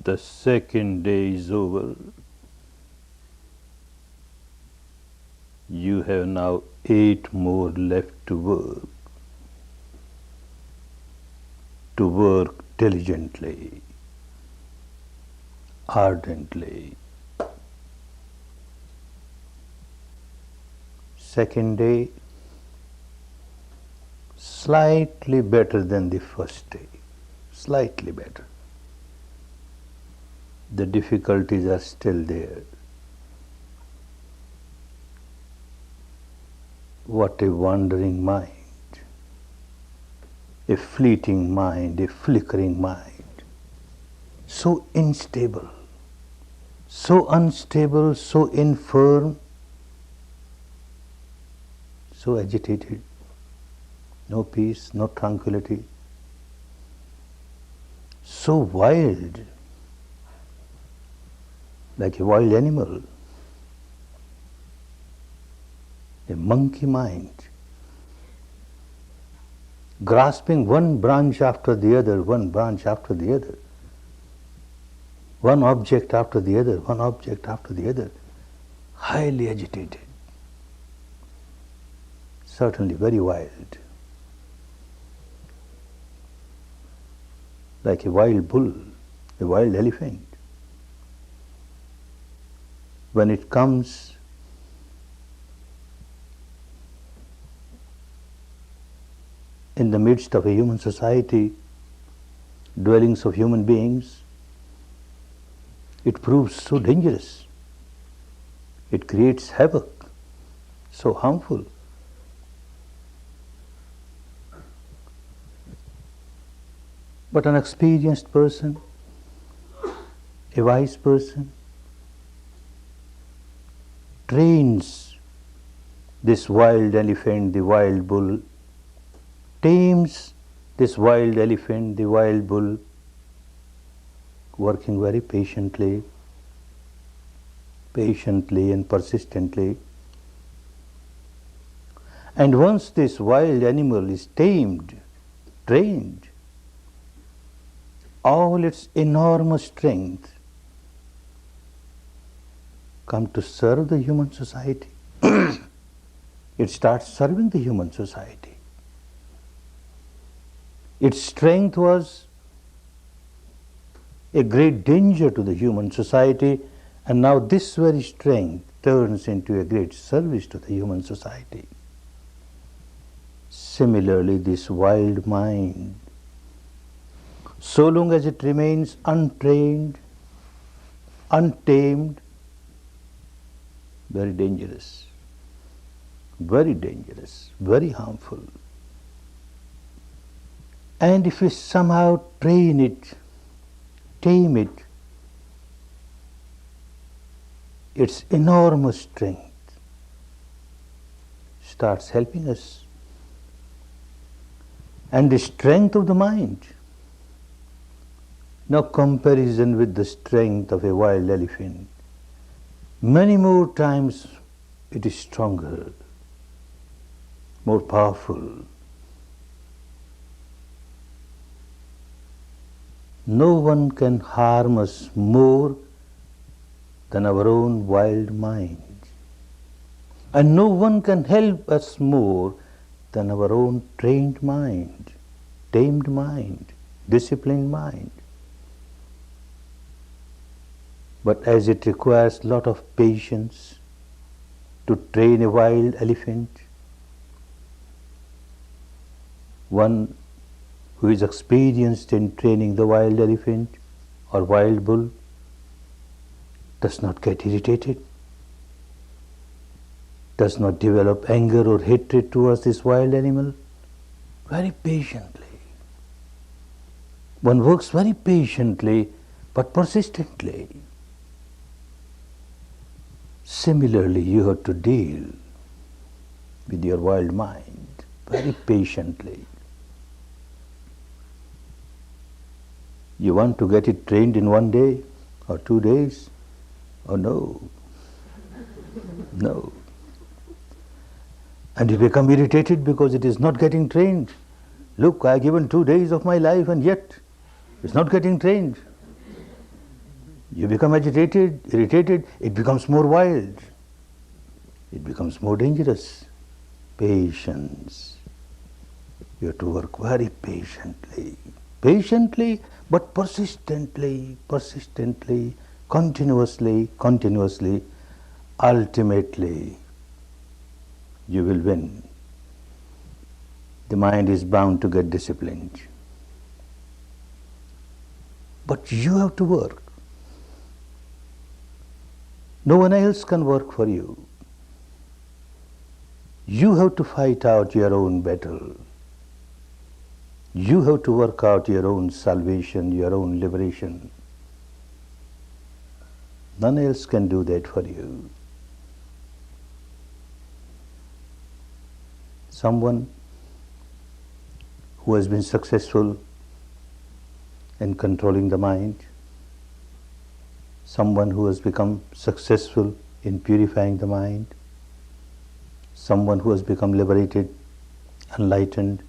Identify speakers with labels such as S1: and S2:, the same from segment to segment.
S1: The second day is over. You have now 8 more left to work. To work diligently, ardently. Second day, slightly better than the first day. Slightly better. The difficulties are still there. What a wandering mind, a fleeting mind, a flickering mind, so unstable, so infirm, so agitated, no peace, no tranquility, so wild, like a wild animal, a monkey mind, grasping one branch after the other, one branch after the other, one object after the other, one object after the other, highly agitated, certainly very wild, like a wild bull, a wild elephant. When it comes in the midst of a human society, dwellings of human beings, it proves so dangerous. It creates havoc, so harmful. But an experienced person, a wise person, trains this wild elephant, the wild bull, tames this wild elephant, the wild bull, working very patiently and persistently. And once this wild animal is tamed, trained, all its enormous strength come to serve the human society. It starts serving the human society. Its strength was a great danger to the human society, and now this very strength turns into a great service to the human society. Similarly, this wild mind, so long as it remains untrained, untamed, very dangerous, very harmful. And if we somehow train it, tame it, its enormous strength starts helping us. And the strength of the mind, no comparison with the strength of a wild elephant. Many more times it is stronger, more powerful. No one can harm us more than our own wild mind. And no one can help us more than our own trained mind, tamed mind, disciplined mind. But as it requires a lot of patience to train a wild elephant, one who is experienced in training the wild elephant or wild bull does not get irritated, does not develop anger or hatred towards this wild animal. Very patiently. One works very patiently but persistently. Similarly, you have to deal with your wild mind very patiently. You want to get it trained in 1 day or 2 days? Oh no. No. And you become irritated because it is not getting trained. Look, I have given 2 days of my life and yet it's not getting trained. You become agitated, irritated, it becomes more wild. It becomes more dangerous. Patience. You have to work very patiently. Patiently, but persistently, continuously. Ultimately, you will win. The mind is bound to get disciplined. But you have to work. No one else can work for you. You have to fight out your own battle. You have to work out your own salvation, your own liberation. None else can do that for you. Someone who has been successful in controlling the mind, someone who has become successful in purifying the mind, someone who has become liberated, enlightened,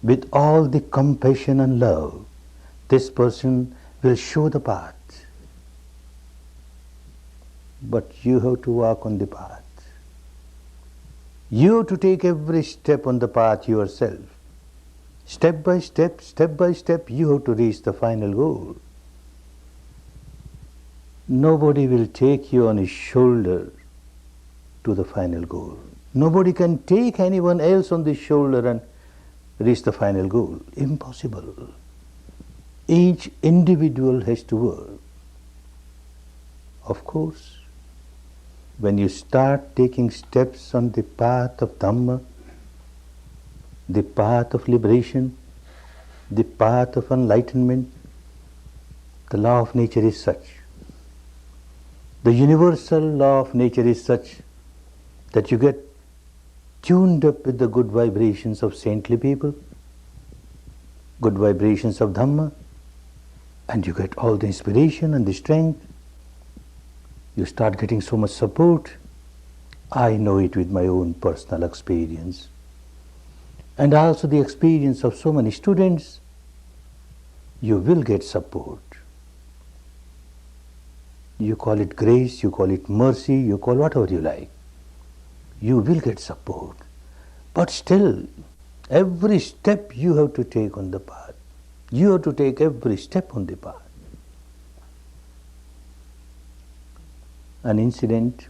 S1: with all the compassion and love, this person will show the path. But you have to walk on the path. You have to take every step on the path yourself. Step by step, you have to reach the final goal. Nobody will take you on his shoulder to the final goal. Nobody can take anyone else on the shoulder and reach the final goal. Impossible. Each individual has to work. Of course, when you start taking steps on the path of Dhamma, the path of liberation, the path of enlightenment, the law of nature is such. The universal law of nature is such that you get tuned up with the good vibrations of saintly people, good vibrations of Dhamma, and you get all the inspiration and the strength. You start getting so much support. I know it with my own personal experience. And also the experience of so many students. You will get support. You call it grace, you call it mercy, you call whatever you like. You will get support. But still, every step you have to take on the path. You have to take every step on the path. An incident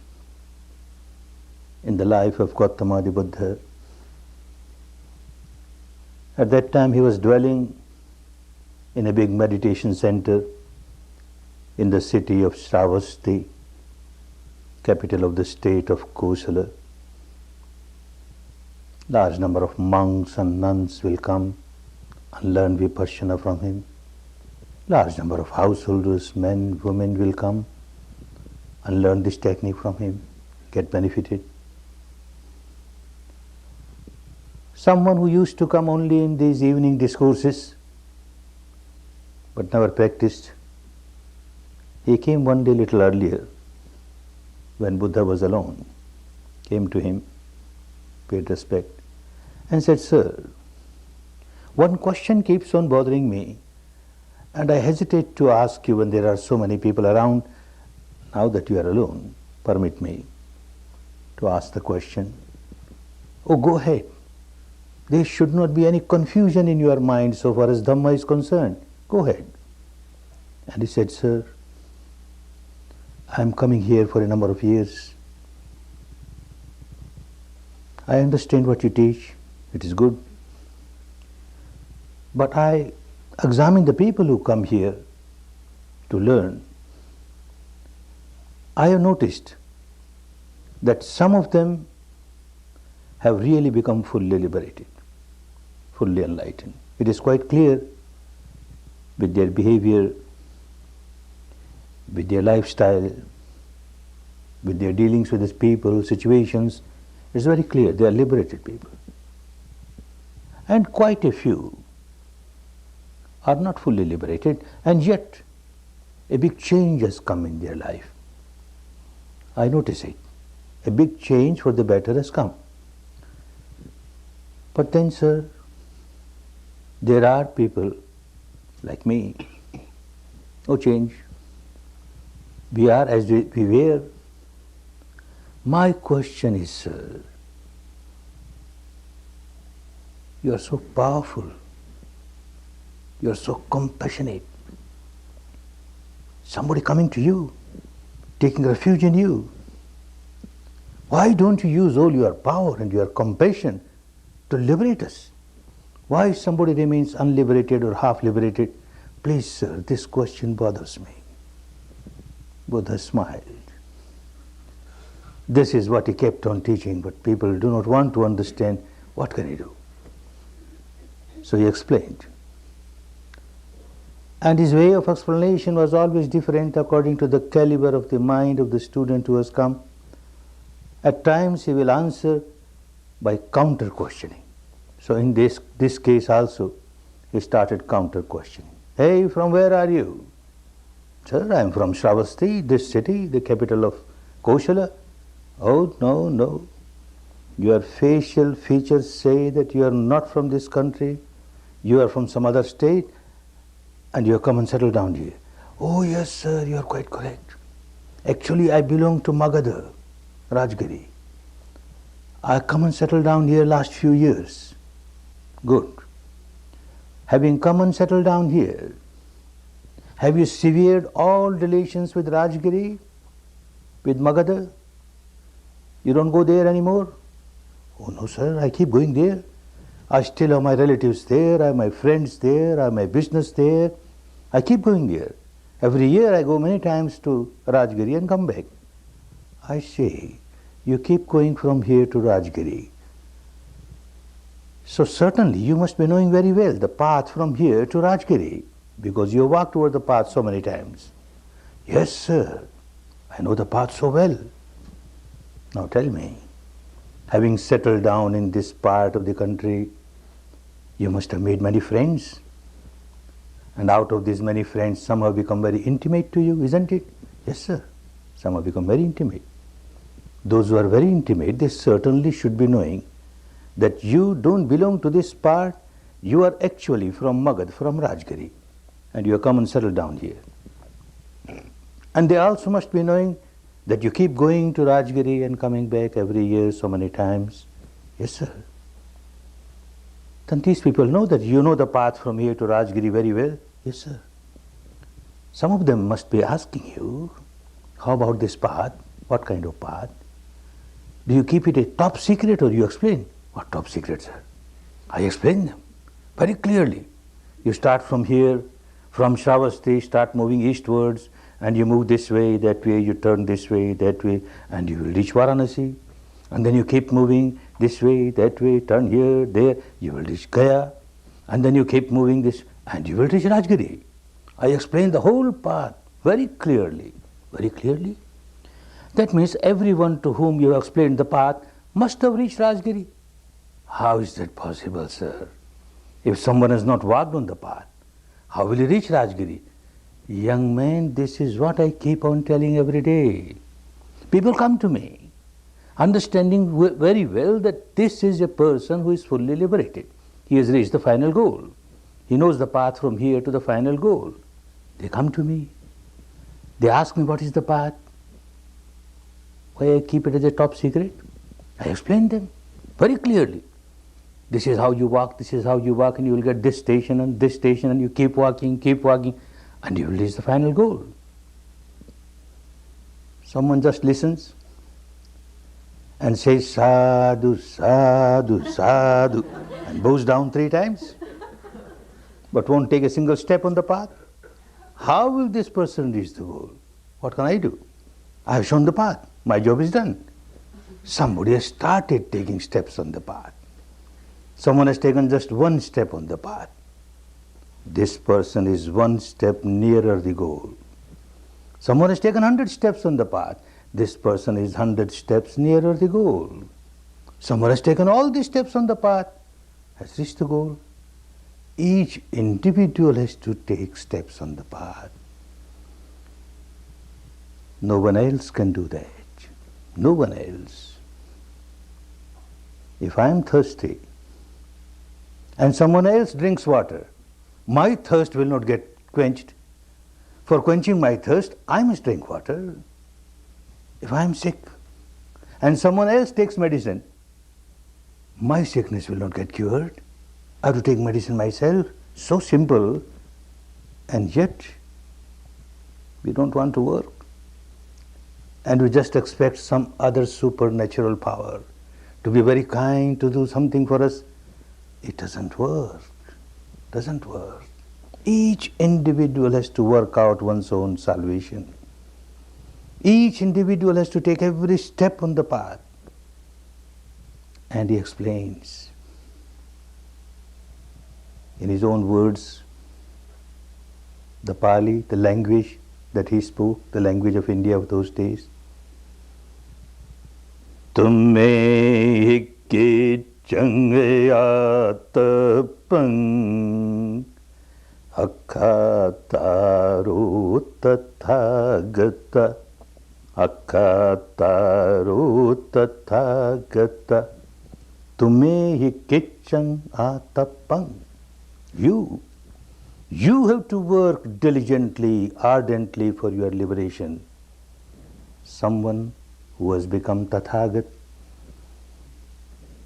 S1: in the life of Gautama the Buddha. At that time he was dwelling in a big meditation center in the city of Shravasti, capital of the state of Kosala. Large number of monks and nuns will come and learn vipassana from him. Large number of householders, men, women will come and learn this technique from him, get benefited. Someone who used to come only in these evening discourses but never practiced, he came one day little earlier when Buddha was alone, came to him, paid respect, and said, "Sir, one question keeps on bothering me, and I hesitate to ask you when there are so many people around. Now that you are alone, permit me to ask the question." "Oh, go ahead. There should not be any confusion in your mind so far as Dhamma is concerned. Go ahead." And he said, "Sir, I am coming here for a number of years. I understand what you teach. It is good. But I examine the people who come here to learn. I have noticed that some of them have really become fully liberated, fully enlightened. It is quite clear with their behavior, with their lifestyle, with their dealings with these people, situations. It's very clear they are liberated people. And quite a few are not fully liberated, and yet a big change has come in their life. I notice it. A big change for the better has come. But then, sir, there are people like me who change We are as we were. My question is, sir, you are so powerful, you are so compassionate. Somebody coming to you, taking refuge in you. Why don't you use all your power and your compassion to liberate us? Why somebody remains unliberated or half liberated? Please, sir, this question bothers me. Buddha smiled. This is what he kept on teaching, but people do not want to understand. What can he do? So he explained. And his way of explanation was always different according to the caliber of the mind of the student who has come. At times he will answer by counter-questioning. So in this case also, he started counter-questioning. Hey, from where are you? Sir, I am from Shravasti, this city, the capital of Koshala. Oh, no. Your facial features say that you are not from this country. You are from some other state and you have come and settled down here. Oh, yes, sir, you are quite correct. Actually, I belong to Magadha, Rajgiri. I come and settled down here last few years. Good. Having come and settled down here, have you severed all relations with Rajgiri, with Magadha? You don't go there anymore? Oh no, sir, I keep going there. I still have my relatives there, I have my friends there, I have my business there. I keep going there. Every year I go many times to Rajgiri and come back. I say, you keep going from here to Rajgiri. So certainly you must be knowing very well the path from here to Rajgiri, because you have walked over the path so many times. Yes, sir, I know the path so well. Now tell me, having settled down in this part of the country, you must have made many friends. And out of these many friends, some have become very intimate to you, isn't it? Yes, sir, some have become very intimate. Those who are very intimate, they certainly should be knowing that you don't belong to this part, you are actually from Magad, from Rajgiri, and you have come and settled down here. And they also must be knowing that you keep going to Rajgiri and coming back every year so many times. Yes, sir. Then these people know that you know the path from here to Rajgiri very well. Yes, sir. Some of them must be asking you, how about this path? What kind of path? Do you keep it a top secret or you explain? What top secret, sir? I explain them very clearly. You start from here, from Shravasti, start moving eastwards, and you move this way, that way, you turn this way, that way, and you will reach Varanasi. And then you keep moving this way, that way, turn here, there, you will reach Gaya. And then you keep moving this, and you will reach Rajgiri. I explain the whole path very clearly, very clearly. That means everyone to whom you have explained the path must have reached Rajgiri. How is that possible, sir? If someone has not walked on the path, how will he reach Rajgiri? Young man, this is what I keep on telling every day. People come to me, understanding very well that this is a person who is fully liberated. He has reached the final goal. He knows the path from here to the final goal. They come to me. They ask me what is the path. Why I keep it as a top secret? I explain them very clearly. This is how you walk, this is how you walk, and you will get this station, and you keep walking, and you will reach the final goal. Someone just listens and says sadhu, sadhu, sadhu, and bows down 3 times, but won't take a single step on the path. How will this person reach the goal? What can I do? I have shown the path. My job is done. Somebody has started taking steps on the path. Someone has taken just 1 step on the path. This person is 1 step nearer the goal. Someone has taken 100 steps on the path. This person is 100 steps nearer the goal. Someone has taken all the steps on the path, has reached the goal. Each individual has to take steps on the path. No one else can do that. No one else. If I am thirsty and someone else drinks water, my thirst will not get quenched. For quenching my thirst, I must drink water. If I am sick and someone else takes medicine, my sickness will not get cured. I have to take medicine myself. So simple, and yet we don't want to work. And we just expect some other supernatural power to be very kind, to do something for us. It doesn't work. Doesn't work. Each individual has to work out one's own salvation. Each individual has to take every step on the path. And he explains in his own words, the Pali, the language that he spoke, the language of India of those days. Tumme hikki changayatapang akkataru tathagata akkataru tathagata tumme hikki changayatapang. You have to work diligently, ardently for your liberation. Someone who has become Tathagat,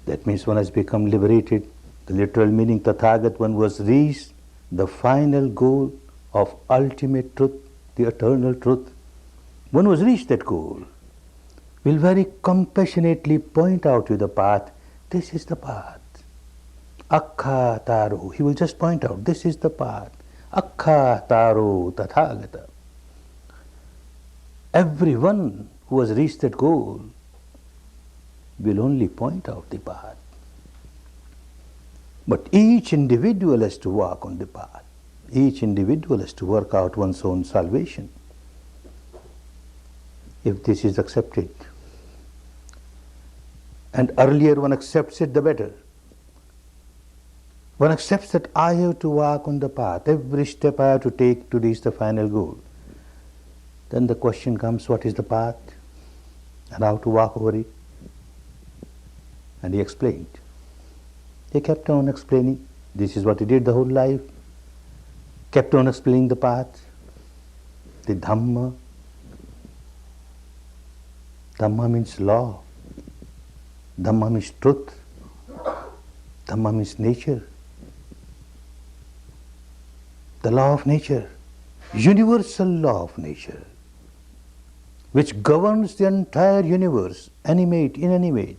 S1: that means one has become liberated. The literal meaning Tathagat, one who has reached the final goal of ultimate truth, the eternal truth. One who has reached that goal will very compassionately point out to you the path. This is the path. Akkha taru. He will just point out, this is the path. Akkha taru tathagata. Everyone who has reached that goal will only point out the path. But each individual has to walk on the path. Each individual has to work out one's own salvation. If this is accepted, and earlier one accepts it, the better. One accepts that I have to walk on the path, every step I have to take to reach the final goal. Then the question comes, what is the path and how to walk over it? And he explained. He kept on explaining. This is what he did the whole life. Kept on explaining the path, the Dhamma. Dhamma means law. Dhamma means truth. Dhamma means nature. The law of nature, universal law of nature, which governs the entire universe, animate, inanimate,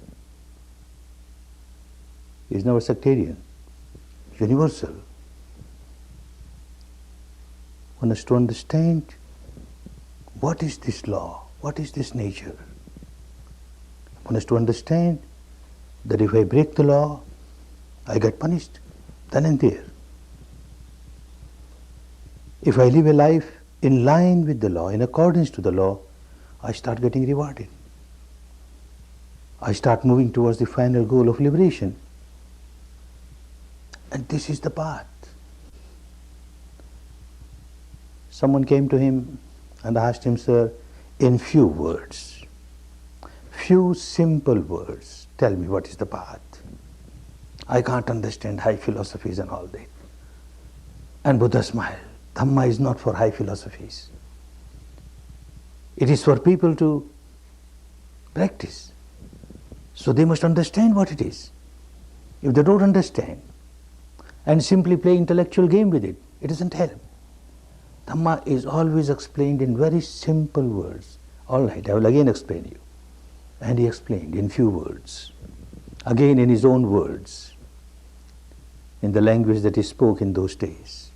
S1: is never sectarian, universal. One has to understand what is this law, what is this nature. One has to understand that if I break the law, I get punished, then and there. If I live a life in line with the law, in accordance to the law, I start getting rewarded. I start moving towards the final goal of liberation. And this is the path. Someone came to him and asked him, sir, in few words, few simple words, tell me what is the path. I can't understand high philosophies and all that. And Buddha smiled. Dhamma is not for high philosophies. It is for people to practice. So they must understand what it is. If they don't understand and simply play intellectual game with it, it doesn't help. Dhamma is always explained in very simple words. All right, I will again explain you. And he explained in few words, again in his own words, in the language that he spoke in those days.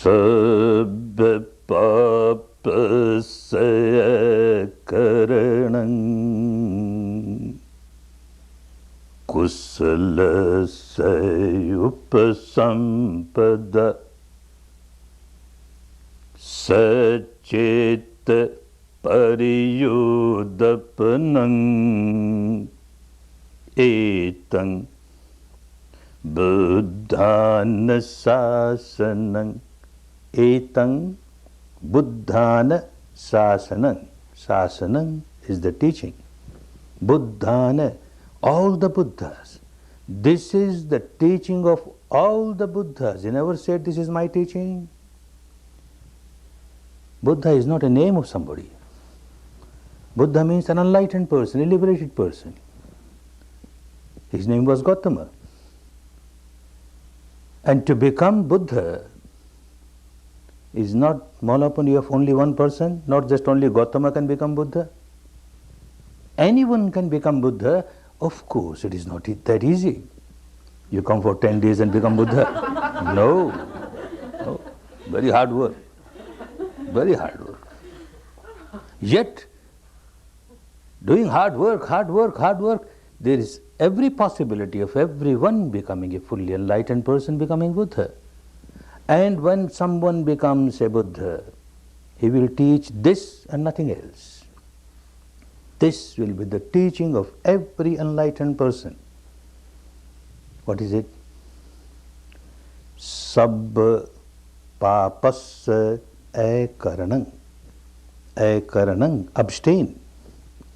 S1: Sabba papasaya karanam kusalasaya upasampada sacheta pariyudapanam etang buddhana sasanam. Etang Buddhana Sasanam. Sasanam is the teaching. Buddhana, all the Buddhas. This is the teaching of All the Buddhas, they never said this is my teaching. Buddha is not a name of somebody. Buddha means an enlightened person, a liberated person. His name was Gautama. And to become Buddha is not monopoly of only one person, not just only Gautama can become Buddha. Anyone can become Buddha. Of course, it is not that easy. You come for 10 days and become Buddha. No. Very hard work. Very hard work. Yet, doing hard work, there is every possibility of everyone becoming a fully enlightened person, becoming Buddha. And when someone becomes a Buddha, he will teach this and nothing else. This will be the teaching of every enlightened person. What is it? Sab papas akaranang. Akaranang, abstain.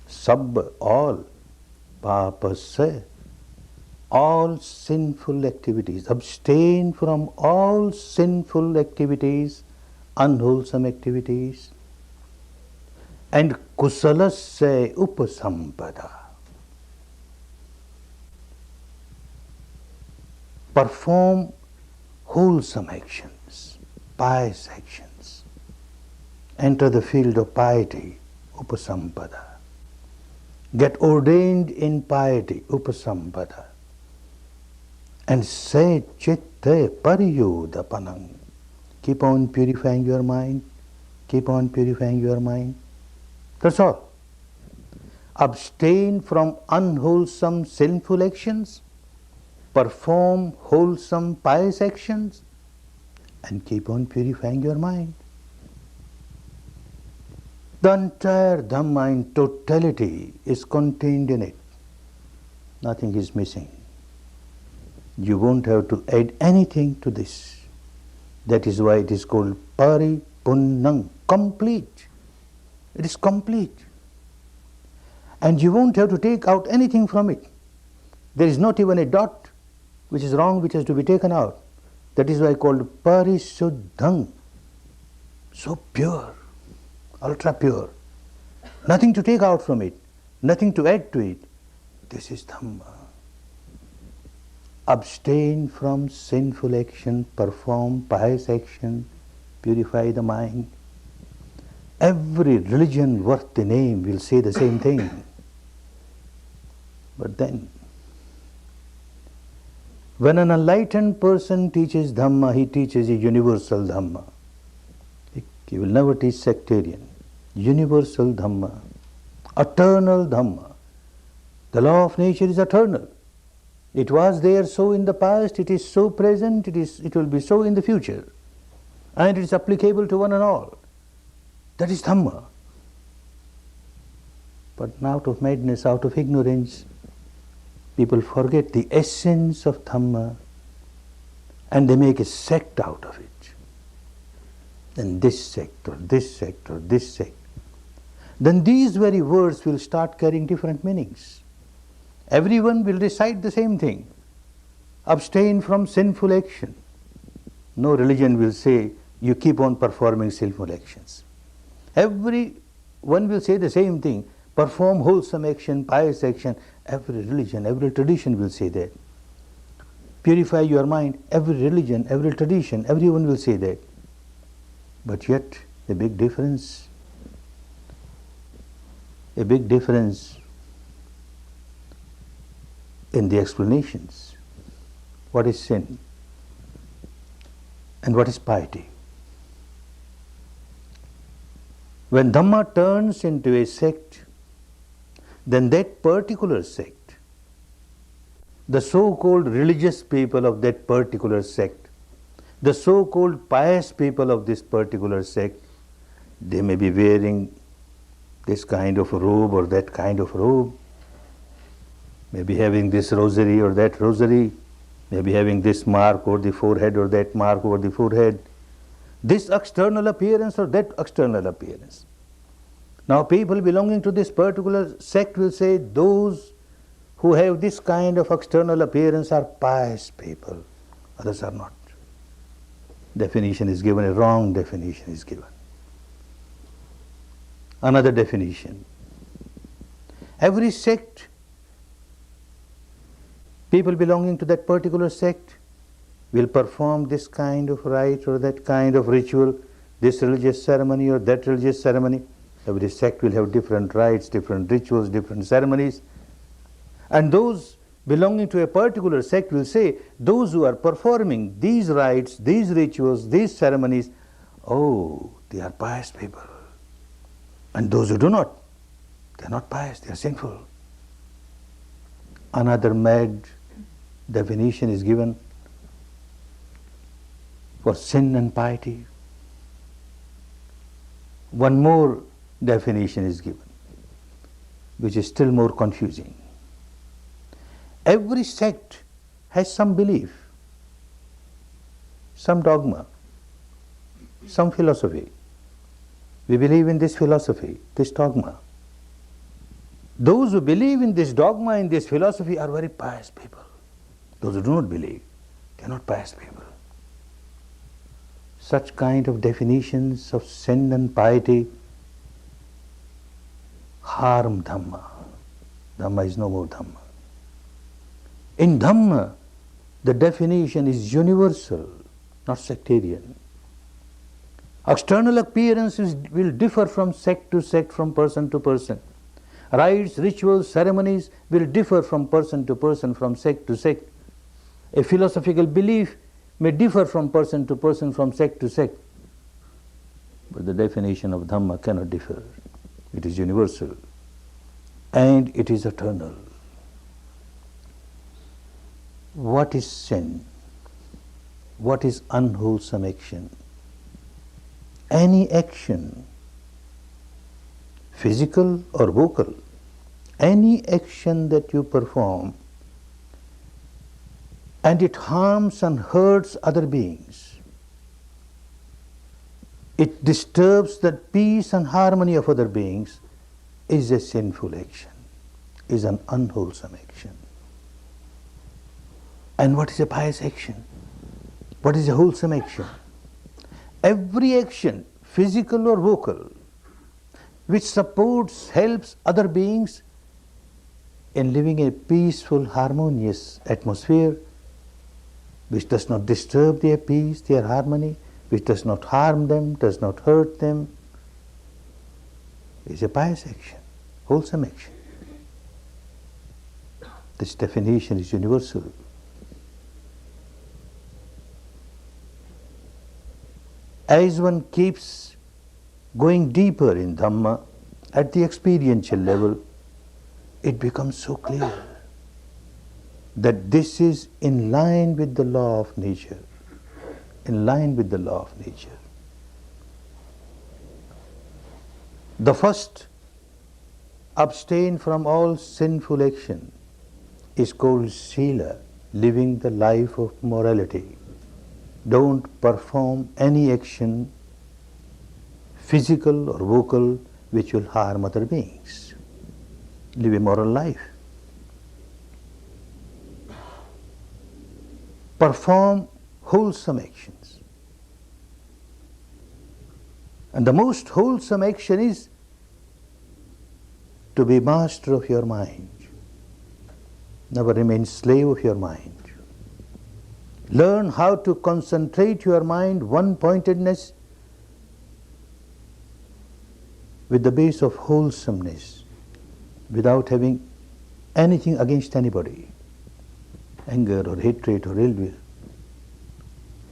S1: Sab, all. Papas, all sinful activities. Abstain from all sinful activities, unwholesome activities. And kusalasya upasampada. Perform wholesome actions, pious actions. Enter the field of piety, upasampada. Get ordained in piety, upasampada. And say chitte pariyudapanam. Keep on purifying your mind. Keep on purifying your mind. That's all. Abstain from unwholesome sinful actions. Perform wholesome pious actions. And keep on purifying your mind. The entire Dhamma in totality is contained in it. Nothing is missing. You won't have to add anything to this. That is why it is called paripunnam, complete. It is complete. And you won't have to take out anything from it. There is not even a dot which is wrong, which has to be taken out. That is why called parisuddham, so pure. Ultra pure. Nothing to take out from it, nothing to add to it. This is Dhamma. Abstain from sinful action, perform pious action, purify the mind. Every religion worth the name will say the same thing. But then, when an enlightened person teaches Dhamma, he teaches a universal Dhamma. He will never teach sectarian. Universal Dhamma, eternal Dhamma. The law of nature is eternal. It was there so in the past, it is so present, it will be so in the future. And it is applicable to one and all. That is Dhamma. But out of madness, out of ignorance, people forget the essence of Dhamma and they make a sect out of it. And this sect or this sect or this sect. Then these very words will start carrying different meanings. Everyone will recite the same thing. Abstain from sinful action. No religion will say you keep on performing sinful actions. Everyone will say the same thing. Perform wholesome action, pious action. Every religion, every tradition will say that. Purify your mind. Every religion, every tradition, everyone will say that. But yet, a big difference in the explanations. What is sin? And what is piety? When Dhamma turns into a sect, then that particular sect, the so-called religious people of that particular sect, the so-called pious people of this particular sect, they may be wearing this kind of robe or that kind of robe, maybe having this rosary or that rosary, maybe having this mark over the forehead or that mark over the forehead, this external appearance or that external appearance. Now people belonging to this particular sect will say those who have this kind of external appearance are pious people, others are not. Definition is given, a wrong definition is given. Another definition. Every sect, people belonging to that particular sect will perform this kind of rite or that kind of ritual, this religious ceremony or that religious ceremony. Every sect will have different rites, different rituals, different ceremonies. And those belonging to a particular sect will say, those who are performing these rites, these rituals, these ceremonies, oh, they are pious people. And those who do not, they are not pious, they are sinful. Another mad definition is given for sin and piety. One more definition is given, which is still more confusing. Every sect has some belief, some dogma, some philosophy. We believe in this philosophy, this dogma. Those who believe in this dogma, in this philosophy, are very pious people. Those who do not believe, they are not pious people. Such kind of definitions of sin and piety harm Dhamma. Dhamma is no more Dhamma. In Dhamma, the definition is universal, not sectarian. External appearances will differ from sect to sect, from person to person. Rites, rituals, ceremonies will differ from person to person, from sect to sect. A philosophical belief may differ from person to person, from sect to sect. But the definition of Dhamma cannot differ. It is universal and it is eternal. What is sin? What is unwholesome action? Any action, physical or vocal, any action that you perform and it harms and hurts other beings, it disturbs the peace and harmony of other beings, is a sinful action, is an unwholesome action. And what is a pious action? What is a wholesome action? Every action, physical or vocal, which supports, helps other beings in living a peaceful, harmonious atmosphere, which does not disturb their peace, their harmony, which does not harm them, does not hurt them, is a pious action, wholesome action. This definition is universal. As one keeps going deeper in Dhamma, at the experiential level, it becomes so clear that this is in line with the law of nature, in line with the law of nature. The first, abstain from all sinful action, is called Sila, living the life of morality. Don't perform any action, physical or vocal, which will harm other beings. Live a moral life. Perform wholesome actions. And the most wholesome action is to be master of your mind. Never remain slave of your mind. Learn how to concentrate your mind, one-pointedness, with the base of wholesomeness, without having anything against anybody, anger or hatred or ill will.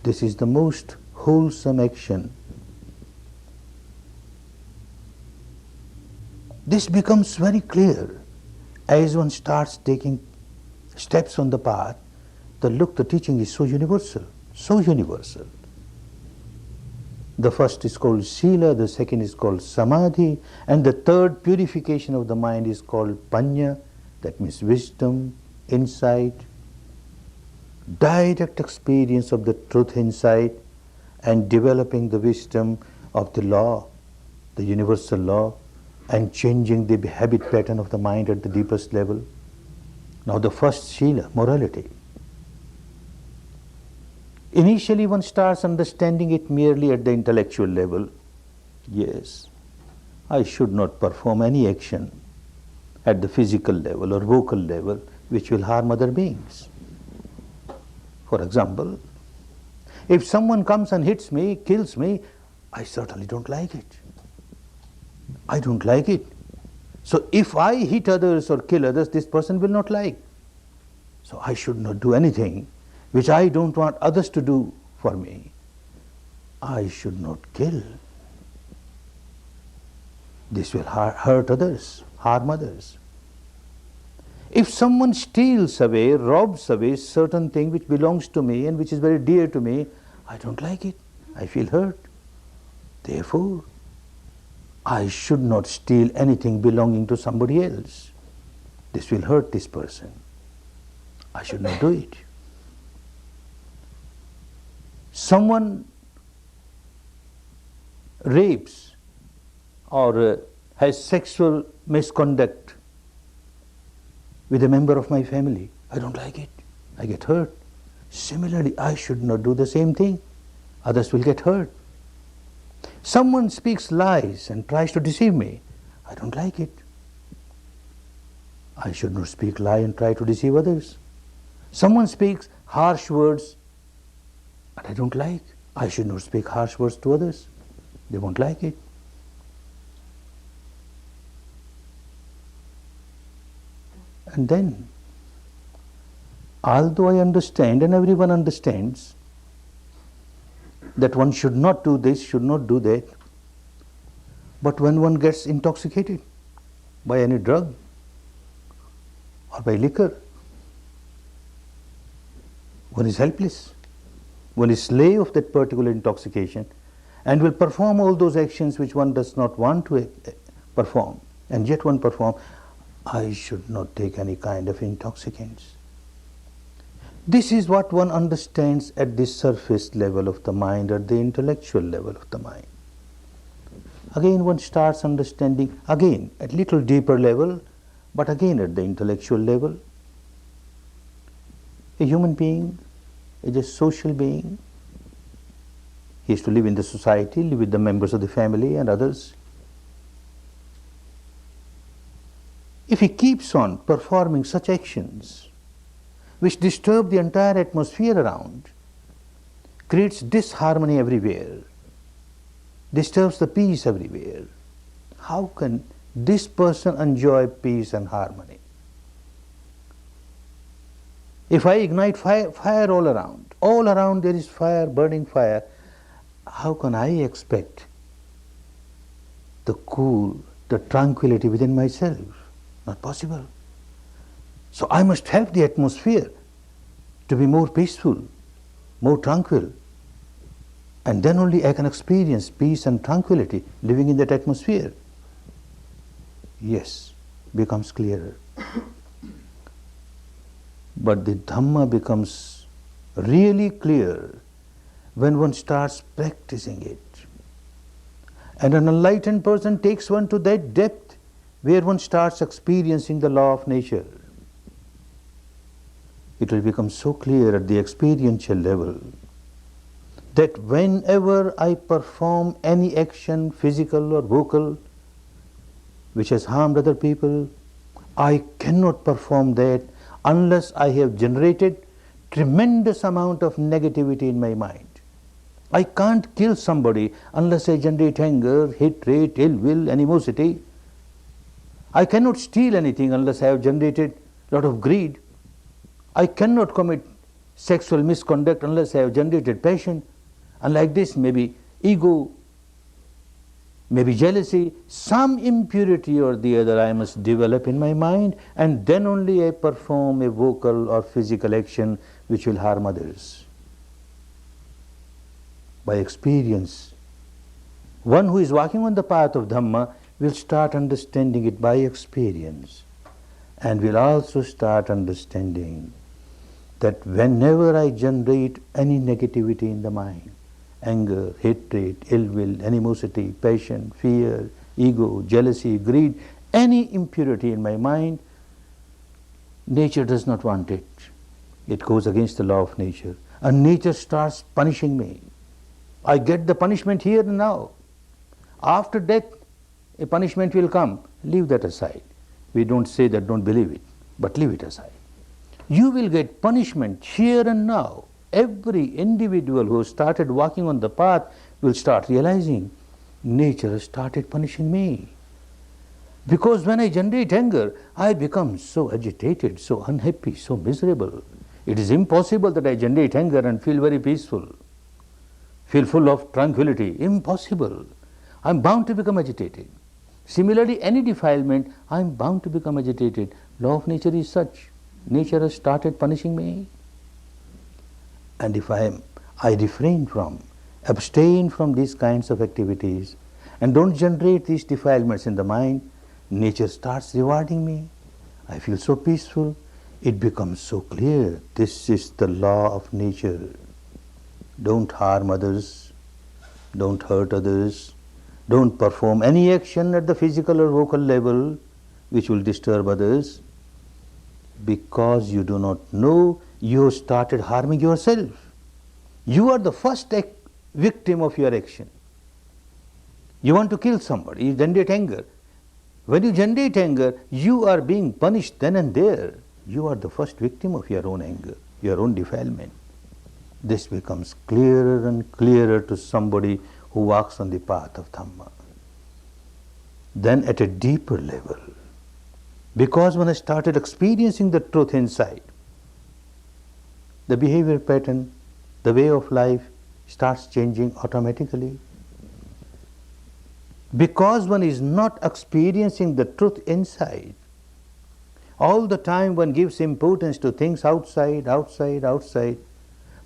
S1: This is the most wholesome action. This becomes very clear as one starts taking steps on the path. The teaching is so universal, so universal. The first is called Sila, the second is called Samadhi, and the third, purification of the mind, is called Panya, that means wisdom, insight, direct experience of the truth insight, and developing the wisdom of the law, the universal law, and changing the habit pattern of the mind at the deepest level. Now the first Sila, morality. Initially one starts understanding it merely at the intellectual level. Yes, I should not perform any action at the physical level or vocal level which will harm other beings. For example, if someone comes and hits me, kills me, I certainly don't like it. I don't like it. So if I hit others or kill others, this person will not like. So I should not do anything which I don't want others to do for me. I should not kill. This will hurt others, harm others. If someone steals away, robs away certain thing which belongs to me and which is very dear to me, I don't like it. I feel hurt. Therefore, I should not steal anything belonging to somebody else. This will hurt this person. I should not do it. Someone rapes or has sexual misconduct with a member of my family. I don't like it. I get hurt. Similarly, I should not do the same thing. Others will get hurt. Someone speaks lies and tries to deceive me. I don't like it. I should not speak lie and try to deceive others. Someone speaks harsh words and I don't like. I should not speak harsh words to others. They won't like it. And then, although I understand and everyone understands that one should not do this, should not do that, but when one gets intoxicated by any drug or by liquor, one is helpless. One is slave of that particular intoxication and will perform all those actions which one does not want to perform, and yet one performs. I should not take any kind of intoxicants. This is what one understands at the surface level of the mind, at the intellectual level of the mind. Again one starts understanding, again at little deeper level, but again at the intellectual level. A human being is a social being. He has to live in the society, live with the members of the family and others. If he keeps on performing such actions which disturb the entire atmosphere around, creates disharmony everywhere, disturbs the peace everywhere, how can this person enjoy peace and harmony? If I ignite fire all around there is fire, burning fire, how can I expect the cool, the tranquility within myself? Not possible. So I must help the atmosphere to be more peaceful, more tranquil, and then only I can experience peace and tranquility living in that atmosphere. Yes, becomes clearer. But the Dhamma becomes really clear when one starts practicing it. And an enlightened person takes one to that depth where one starts experiencing the law of nature. It will become so clear at the experiential level that whenever I perform any action, physical or vocal, which has harmed other people, I cannot perform that unless I have generated tremendous amount of negativity in my mind. I can't kill somebody unless I generate anger, hatred, ill will, animosity. I cannot steal anything unless I have generated a lot of greed. I cannot commit sexual misconduct unless I have generated passion. And like this, maybe ego, maybe jealousy, some impurity or the other I must develop in my mind, and then only I perform a vocal or physical action which will harm others. By experience, one who is walking on the path of Dhamma will start understanding it by experience, and will also start understanding that whenever I generate any negativity in the mind, anger, hatred, ill will, animosity, passion, fear, ego, jealousy, greed, any impurity in my mind, nature does not want it. It goes against the law of nature. and nature starts punishing me. I get the punishment here and now. After death, a punishment will come. Leave that aside. We don't say that, don't believe it, but leave it aside. You will get punishment here and now. Every individual who started walking on the path will start realizing nature has started punishing me. Because when I generate anger, I become so agitated, so unhappy, so miserable. It is impossible that I generate anger and feel very peaceful, feel full of tranquility. Impossible. I am bound to become agitated. Similarly, any defilement, I am bound to become agitated. Law of nature is such. Nature has started punishing me. And if I refrain from, abstain from these kinds of activities and don't generate these defilements in the mind, nature starts rewarding me. I feel so peaceful. It becomes so clear. This is the law of nature. Don't harm others. Don't hurt others. Don't perform any action at the physical or vocal level which will disturb others. Because you do not know, you started harming yourself. You are the first victim of your action. You want to kill somebody, you generate anger. When you generate anger, you are being punished then and there. You are the first victim of your own anger, your own defilement. This becomes clearer and clearer to somebody who walks on the path of Dhamma. Then at a deeper level, because when I started experiencing the truth inside, the behavior pattern, the way of life starts changing automatically. Because one is not experiencing the truth inside, all the time one gives importance to things outside, outside, outside.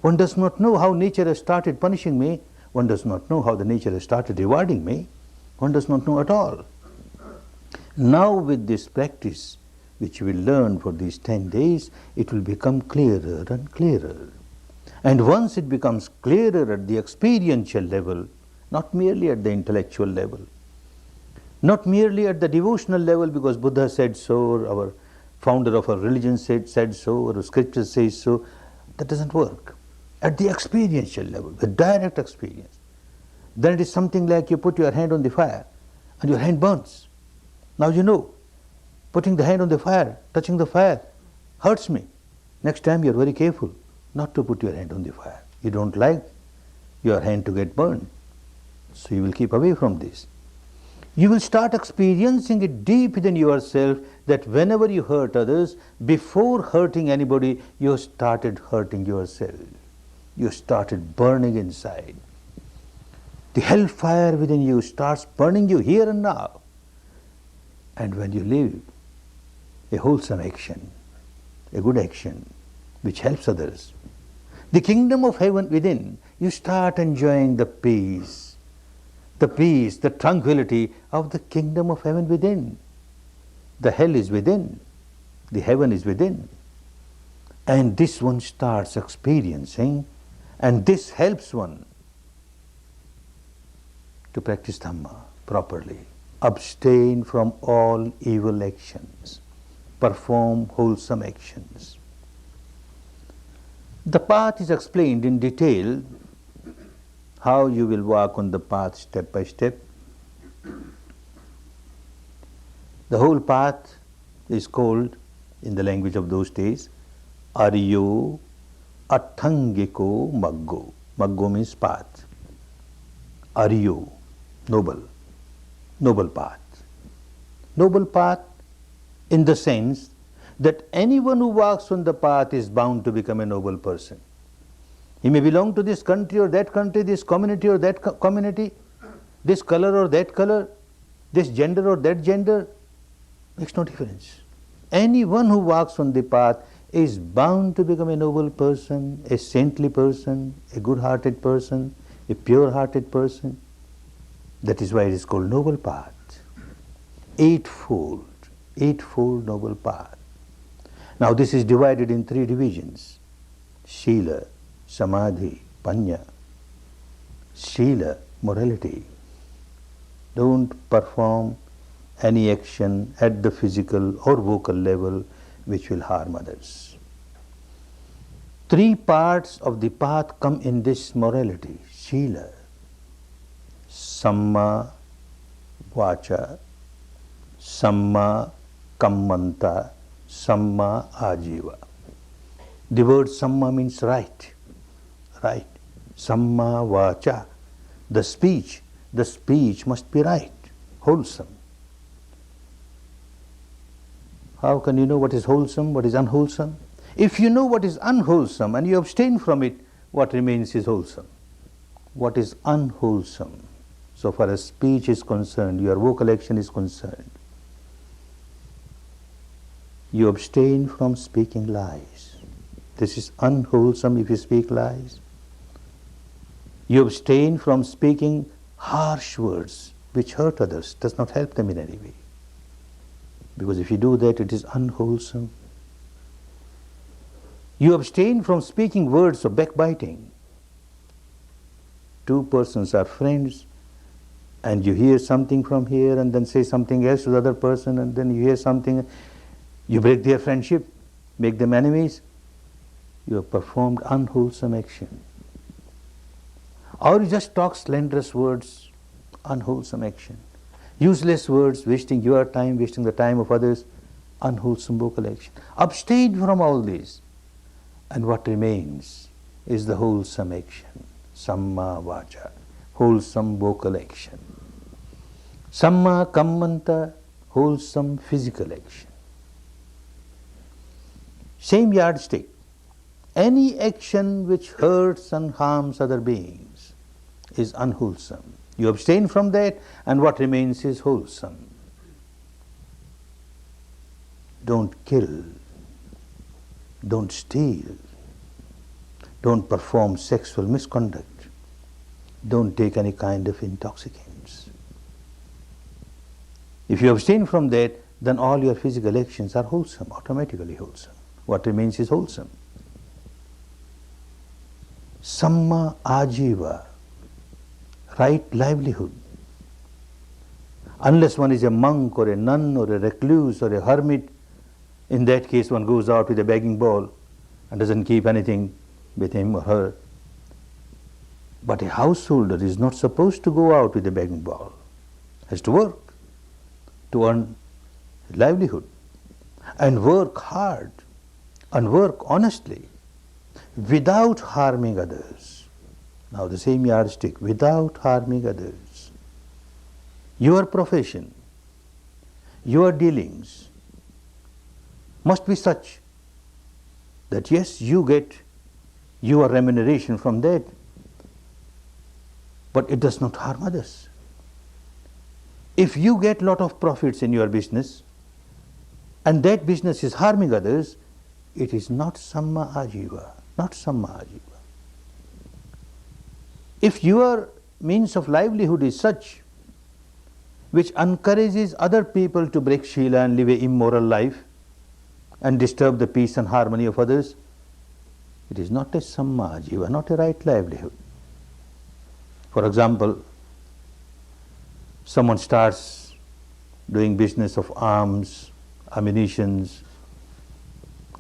S1: One does not know how nature has started punishing me. One does not know how the nature has started rewarding me. One does not know at all. Now with this practice, which we will learn for these 10 days, it will become clearer and clearer. And once it becomes clearer at the experiential level, not merely at the intellectual level, not merely at the devotional level because Buddha said so, or our founder of our religion said so, or the scripture says so, that doesn't work. At the experiential level, the direct experience, then it is something like you put your hand on the fire and your hand burns. Now you know, putting the hand on the fire, touching the fire, hurts me. Next time you are very careful not to put your hand on the fire. You don't like your hand to get burned, so you will keep away from this. You will start experiencing it deep within yourself that whenever you hurt others, before hurting anybody, you started hurting yourself. You started burning inside. The hellfire within you starts burning you here and now. And when you live a wholesome action, a good action, which helps others, the kingdom of heaven within, you start enjoying the peace, the tranquility of the kingdom of heaven within. The hell is within, the heaven is within. And this one starts experiencing, and this helps one to practice Dhamma properly. Abstain from all evil actions. Perform wholesome actions. The path is explained in detail, how you will walk on the path step by step. The whole path is called, in the language of those days, Aryo Athangiko Maggo. Maggo means path. Aryo, noble path. Noble path in the sense that anyone who walks on the path is bound to become a noble person. He may belong to this country or that country, this community or that community, this color or that color, this gender or that gender, makes no difference. Anyone who walks on the path is bound to become a noble person, a saintly person, a good-hearted person, a pure-hearted person. That is why it is called noble path. Eightfold noble path. Now this is divided in 3 divisions: Shila, Samadhi, Panya. Shila, morality. Don't perform any action at the physical or vocal level which will harm others. Three parts of the path come in this morality: Shila, Samma Vacha, Samma Kammanta, Samma Ajiva. The word Samma means right, right. Samma Vacha, the speech must be right, wholesome. How can you know what is wholesome, what is unwholesome? If you know what is unwholesome and you abstain from it, what remains is wholesome. What is unwholesome, so far as speech is concerned, your vocal action is concerned, you abstain from speaking lies. This is unwholesome if you speak lies. You abstain from speaking harsh words which hurt others, does not help them in any way. Because if you do that, it is unwholesome. You abstain from speaking words of backbiting. Two persons are friends, and you hear something from here and then say something else to the other person, and then you hear something, you break their friendship, make them enemies. You have performed unwholesome action. Or you just talk slanderous words, unwholesome action. Useless words, wasting your time, wasting the time of others, unwholesome vocal action. Abstain from all these, and what remains is the wholesome action, Samma Vacha, wholesome vocal action. Samma Kammanta, wholesome physical action. Same yardstick. Any action which hurts and harms other beings is unwholesome. You abstain from that, and what remains is wholesome. Don't kill, don't steal, don't perform sexual misconduct, don't take any kind of intoxicants. If you abstain from that, then all your physical actions are wholesome, automatically wholesome. What remains is wholesome. Samma Ajiva, right livelihood. Unless one is a monk or a nun or a recluse or a hermit, in that case one goes out with a begging bowl and doesn't keep anything with him or her. But a householder is not supposed to go out with a begging bowl. Has to work to earn a livelihood, and work hard and work honestly without harming others. Now the same yardstick, without harming others. Your profession, your dealings must be such that yes, you get your remuneration from that, but it does not harm others. If you get lot of profits in your business and that business is harming others, it is not Samma Ajiva, not Samma Ajiva. If your means of livelihood is such which encourages other people to break Shila and live an immoral life and disturb the peace and harmony of others, it is not a Samma Ajiva, not a right livelihood. For example, someone starts doing business of arms, ammunitions,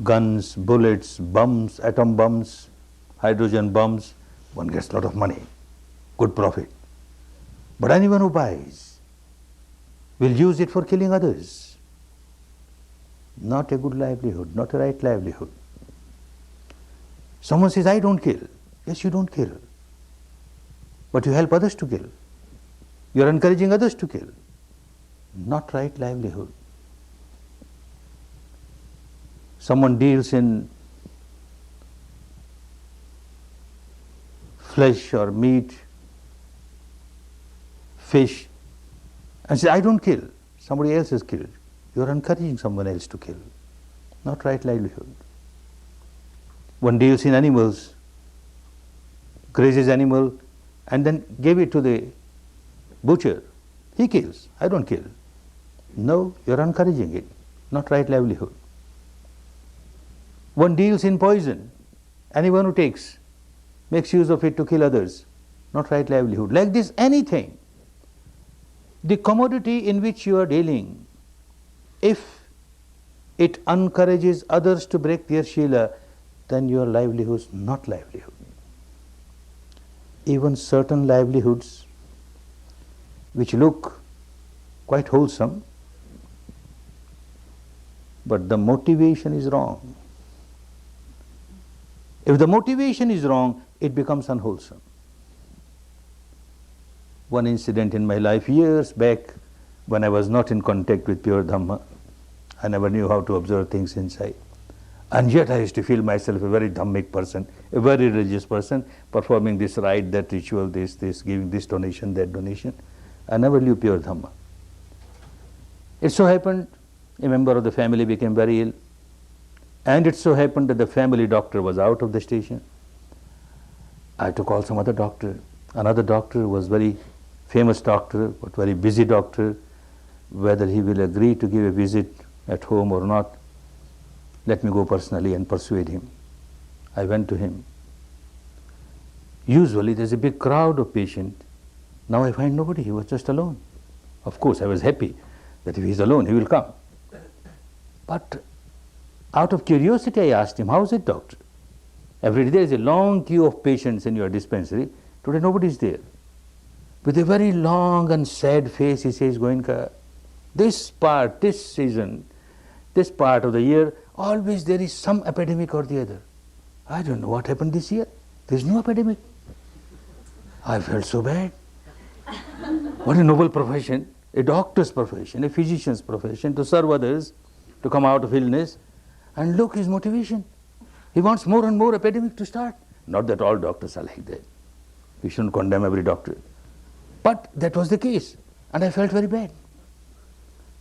S1: guns, bullets, bombs, atom bombs, hydrogen bombs, one gets a lot of money, good profit. But anyone who buys will use it for killing others. Not a good livelihood, not a right livelihood. Someone says, I don't kill. Yes, you don't kill. But you help others to kill. You are encouraging others to kill. Not right livelihood. Someone deals in flesh or meat, fish, and says, I don't kill. Somebody else is killed. You are encouraging someone else to kill. Not right livelihood. One deals in animals, grazes animal, and then gave it to the butcher. He kills. I don't kill. No, you are encouraging it. Not right livelihood. One deals in poison. Anyone who makes use of it to kill others. Not right livelihood. Like this, anything. The commodity in which you are dealing, if it encourages others to break their Shila, then your livelihood is not livelihood. Even certain livelihoods which look quite wholesome, but the motivation is wrong. If the motivation is wrong, it becomes unwholesome. One incident in my life years back, when I was not in contact with pure Dhamma, I never knew how to observe things inside. And yet I used to feel myself a very Dhammic person, a very religious person, performing this rite, that ritual, this, giving this donation, that donation. I never knew pure Dhamma. It so happened, a member of the family became very ill, and it so happened that the family doctor was out of the station. I had to call some other doctor. Another doctor was very famous doctor, but very busy doctor. Whether he will agree to give a visit at home or not, let me go personally and persuade him. I went to him. Usually there's a big crowd of patients. Now I find nobody, he was just alone. Of course I was happy that if he's alone, he will come. But out of curiosity I asked him, how is it, doctor? Every day there is a long queue of patients in your dispensary. Today nobody is there. With a very long and sad face he says, Goenka, this season, this part of the year, always there is some epidemic or the other. I don't know what happened this year. There is no epidemic. I felt so bad. What a noble profession, a doctor's profession, a physician's profession, to serve others, to come out of illness. And look his motivation. He wants more and more epidemic to start. Not that all doctors are like that. We shouldn't condemn every doctor. But that was the case. And I felt very bad.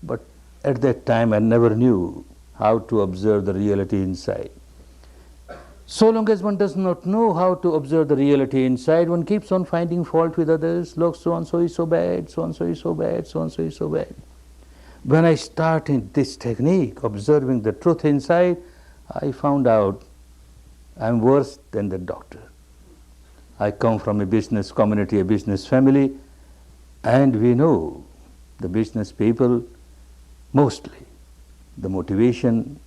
S1: But at that time I never knew how to observe the reality inside. So long as one does not know how to observe the reality inside, one keeps on finding fault with others. Look, so-and-so is so bad, so-and-so is so bad, so-and-so is so bad. When I started this technique, observing the truth inside, I found out I'm worse than the doctor. I come from a business community, a business family, and we know the business people, mostly, the motivation,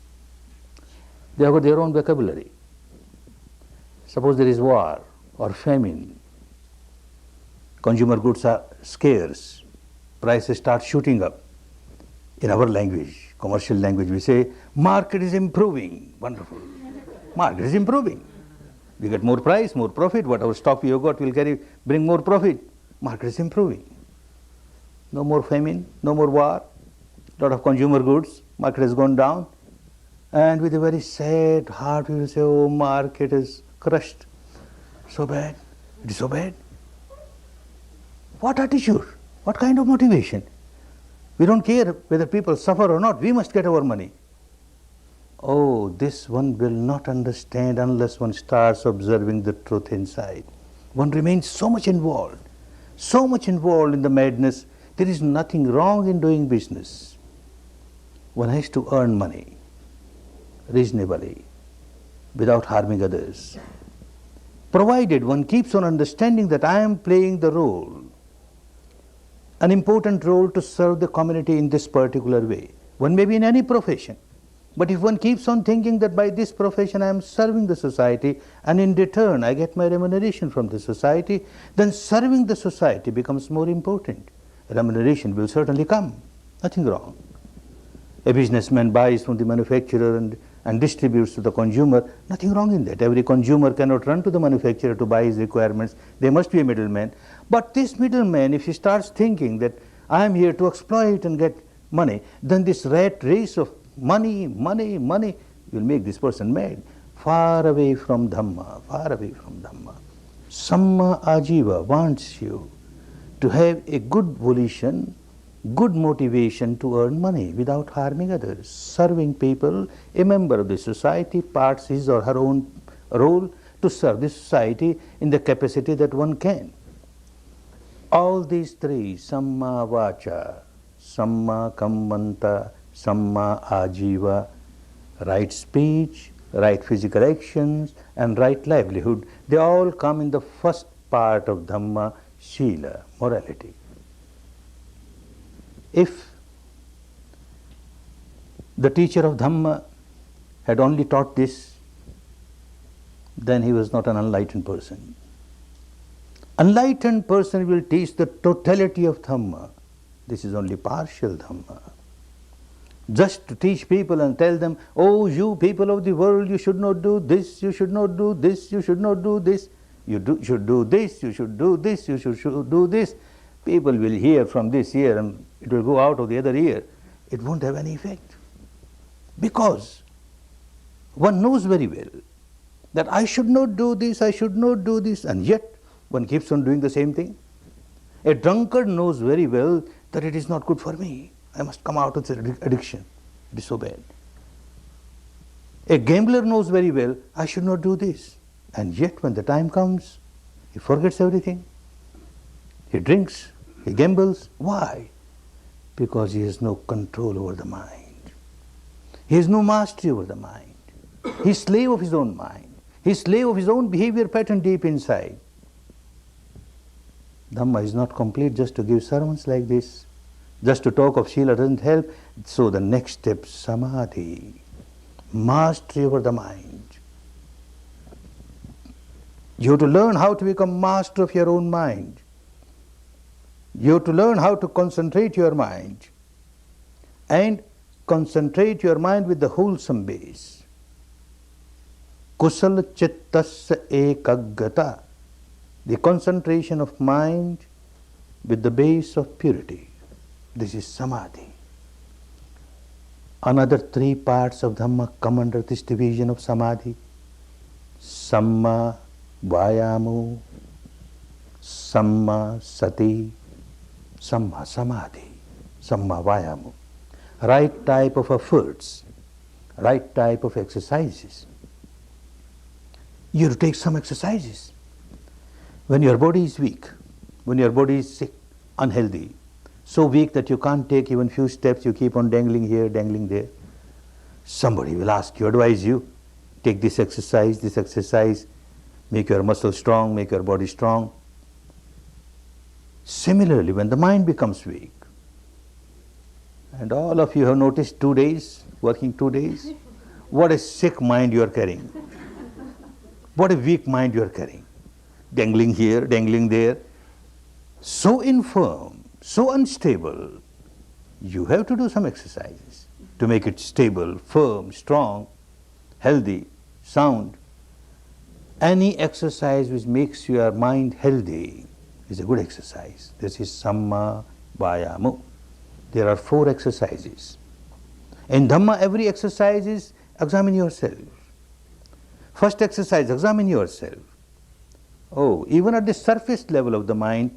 S1: they have got their own vocabulary. Suppose there is war or famine, consumer goods are scarce, prices start shooting up. In our language, commercial language, we say, market is improving. Wonderful. Market is improving. We get more price, more profit. Whatever stock we have got will bring more profit. Market is improving. No more famine, no more war. Lot of consumer goods, market has gone down. And with a very sad heart, we will say, oh, market is crushed. So bad. It is so bad. What attitude? What kind of motivation? We don't care whether people suffer or not. We must get our money. Oh, this one will not understand unless one starts observing the truth inside. One remains so much involved in the madness. There is nothing wrong in doing business. One has to earn money reasonably, without harming others. Provided one keeps on understanding that I am playing the role, an important role to serve the community in this particular way. One may be in any profession, but if one keeps on thinking that by this profession I am serving the society and in return I get my remuneration from the society, then serving the society becomes more important. Remuneration will certainly come, nothing wrong. A businessman buys from the manufacturer and distributes to the consumer, nothing wrong in that. Every consumer cannot run to the manufacturer to buy his requirements. There must be a middleman. But this middleman, if he starts thinking that I am here to exploit and get money, then this rat race of money will make this person mad. Far away from Dhamma, far away from Dhamma. Samma Ajiva wants you to have a good volition, good motivation to earn money without harming others. Serving people, a member of the society parts his or her own role to serve the society in the capacity that one can. All these three, Samma Vacha, Samma Kammanta, Samma Ajiva, right speech, right physical actions and right livelihood, they all come in the first part of Dhamma, Shila, morality. If the teacher of Dhamma had only taught this, then he was not an enlightened person. Enlightened person will teach the totality of Dhamma. This is only partial Dhamma. Just to teach people and tell them, oh, you people of the world, you should not do this, you should not do this, you should not do this, should do this, you should do this, you should do this. People will hear from this ear and it will go out of the other ear. It won't have any effect. Because one knows very well that I should not do this, I should not do this, and yet one keeps on doing the same thing. A drunkard knows very well that it is not good for me. I must come out of this addiction. It is so bad. A gambler knows very well, I should not do this. And yet when the time comes, he forgets everything. He drinks, he gambles. Why? Because he has no control over the mind. He has no mastery over the mind. He is slave of his own mind. He is slave of his own behavior pattern deep inside. Dhamma is not complete just to give sermons like this. Just to talk of Sila doesn't help. So the next step, samadhi, mastery over the mind. You have to learn how to become master of your own mind. You have to learn how to concentrate your mind and concentrate your mind with the wholesome base. Kusala chittasya ekaggata, the concentration of mind with the base of purity. This is samadhi. Another three parts of Dhamma come under this division of samadhi. Samma vayamo, samma sati, samma samadhi, samma vayamo. Right type of efforts, right type of exercises. You have to take some exercises. When your body is weak, when your body is sick, unhealthy, so weak that you can't take even few steps, you keep on dangling here, dangling there. Somebody will ask you, advise you, take this exercise, make your muscles strong, make your body strong. Similarly, when the mind becomes weak, and all of you have noticed 2 days, working 2 days, what a sick mind you are carrying. What a weak mind you are carrying. Dangling here, dangling there. So infirm, so unstable, you have to do some exercises to make it stable, firm, strong, healthy, sound. Any exercise which makes your mind healthy is a good exercise. This is samma vayamo. There are 4 exercises. In Dhamma, every exercise is examine yourself. First exercise, examine yourself. Oh, even at the surface level of the mind,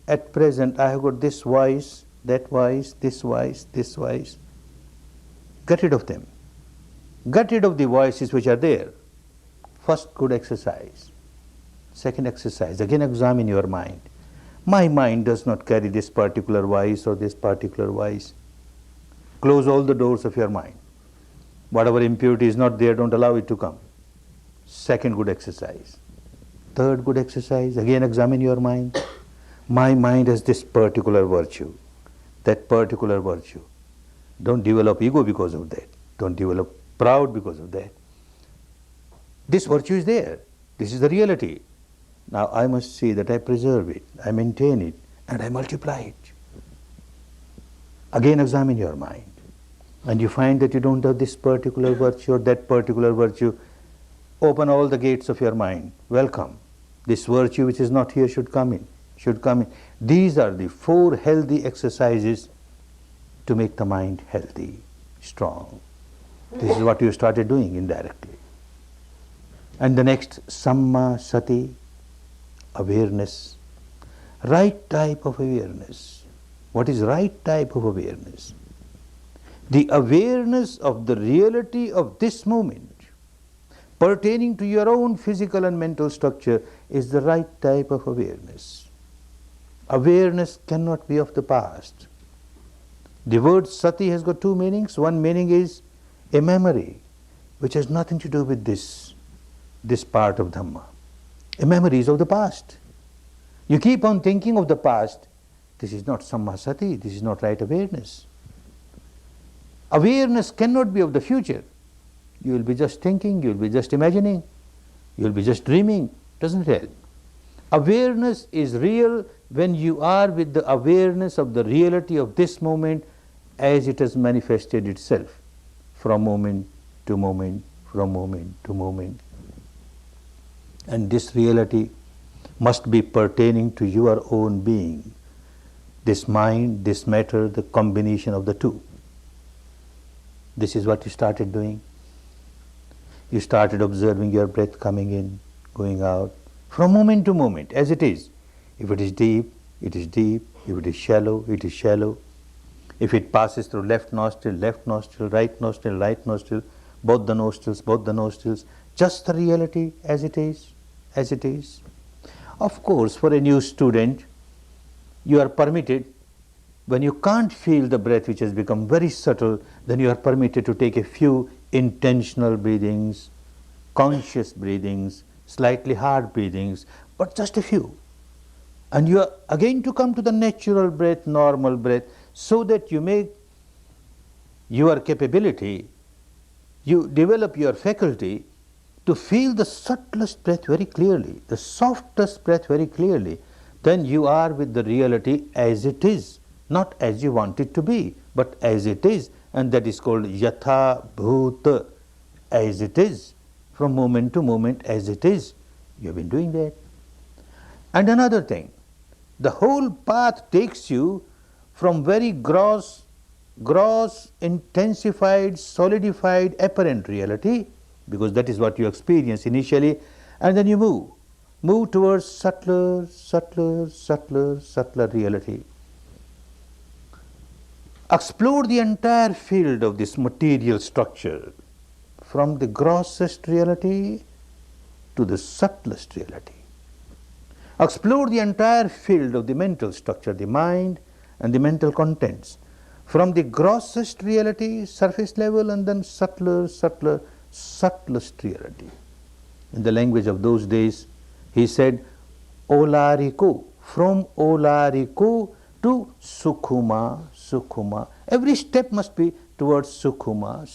S1: at present I have got this voice, that voice, this voice, this voice. Get rid of them. Get rid of the voices which are there. First good exercise. Second exercise, again examine your mind. My mind does not carry this particular voice or this particular voice. Close all the doors of your mind. Whatever impurity is not there, don't allow it to come. Second good exercise. Third good exercise, again examine your mind. My mind has this particular virtue, that particular virtue. Don't develop ego because of that. Don't develop proud because of that. This virtue is there. This is the reality. Now I must see that I preserve it, I maintain it, and I multiply it. Again examine your mind. And you find that you don't have this particular virtue or that particular virtue. Open all the gates of your mind. Welcome. This virtue which is not here should come in. Should come in. These are the 4 healthy exercises to make the mind healthy, strong. This is what you started doing indirectly. And the next, samma sati, awareness. Right type of awareness. What is right type of awareness? The awareness of the reality of this moment pertaining to your own physical and mental structure is the right type of awareness. Awareness cannot be of the past. The word sati has got 2 meanings. One meaning is a memory which has nothing to do with this part of Dhamma. A memory is of the past. You keep on thinking of the past. This is not samma sati, this is not right awareness. Awareness cannot be of the future. You will be just thinking, you will be just imagining. You'll be just dreaming. Doesn't help. Awareness is real when you are with the awareness of the reality of this moment as it has manifested itself from moment to moment, from moment to moment. And this reality must be pertaining to your own being. This mind, this matter, the combination of the two. This is what you started doing. You started observing your breath coming in, going out, from moment to moment, as it is. If it is deep, it is deep. If it is shallow, it is shallow. If it passes through left nostril, right nostril, both the nostrils, just the reality as it is, as it is. Of course, for a new student, you are permitted, when you can't feel the breath which has become very subtle, then you are permitted to take a few intentional breathings, conscious breathings, slightly hard breathings, but just a few. And you are again to come to the natural breath, normal breath, so that you make your capability, you develop your faculty to feel the subtlest breath very clearly, the softest breath very clearly. Then you are with the reality as it is, not as you want it to be, but as it is, and that is called yatha bhuta, as it is, from moment to moment as it is. You have been doing that. And another thing, the whole path takes you from very gross, intensified, solidified, apparent reality, because that is what you experience initially, and then you move towards subtler reality. Explore the entire field of this material structure, from the grossest reality to the subtlest reality. Explore the entire field of the mental structure, the mind and the mental contents, from the grossest reality, surface level, and then subtlest reality. In the language of those days, he said, Olariko, from Olariko to Sukhuma. Every step must be towards Sukhuma.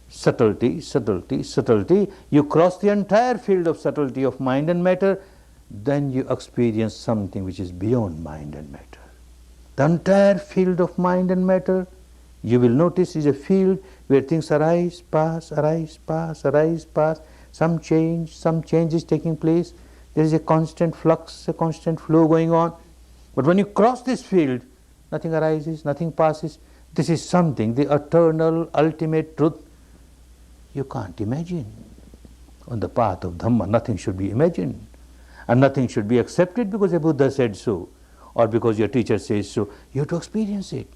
S1: Subtlety. You cross the entire field of subtlety of mind and matter, then you experience something which is beyond mind and matter. The entire field of mind and matter, you will notice, is a field where things arise, pass. Some change is taking place. There is a constant flux, a constant flow going on. But when you cross this field, nothing arises, nothing passes. This is something, the eternal, ultimate truth, you can't imagine. On the path of Dhamma, nothing should be imagined. And nothing should be accepted because a Buddha said so, or because your teacher says so. You have to experience it.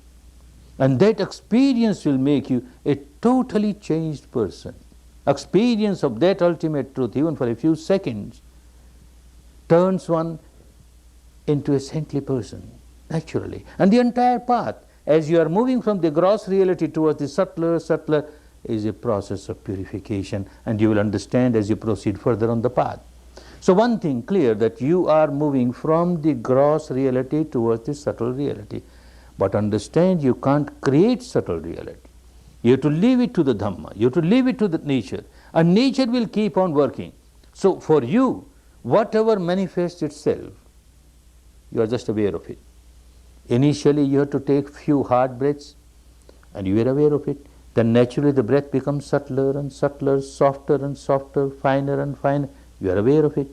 S1: And that experience will make you a totally changed person. Experience of that ultimate truth, even for a few seconds, turns one into a saintly person, naturally. And the entire path, as you are moving from the gross reality towards the subtler, is a process of purification, and you will understand as you proceed further on the path. So one thing clear, that you are moving from the gross reality towards the subtle reality. But understand, you can't create subtle reality. You have to leave it to the Dhamma. You have to leave it to the nature. And nature will keep on working. So for you, whatever manifests itself, you are just aware of it. Initially, you have to take few hard breaths, and you are aware of it. Then naturally the breath becomes subtler and subtler, softer and softer, finer and finer. You are aware of it.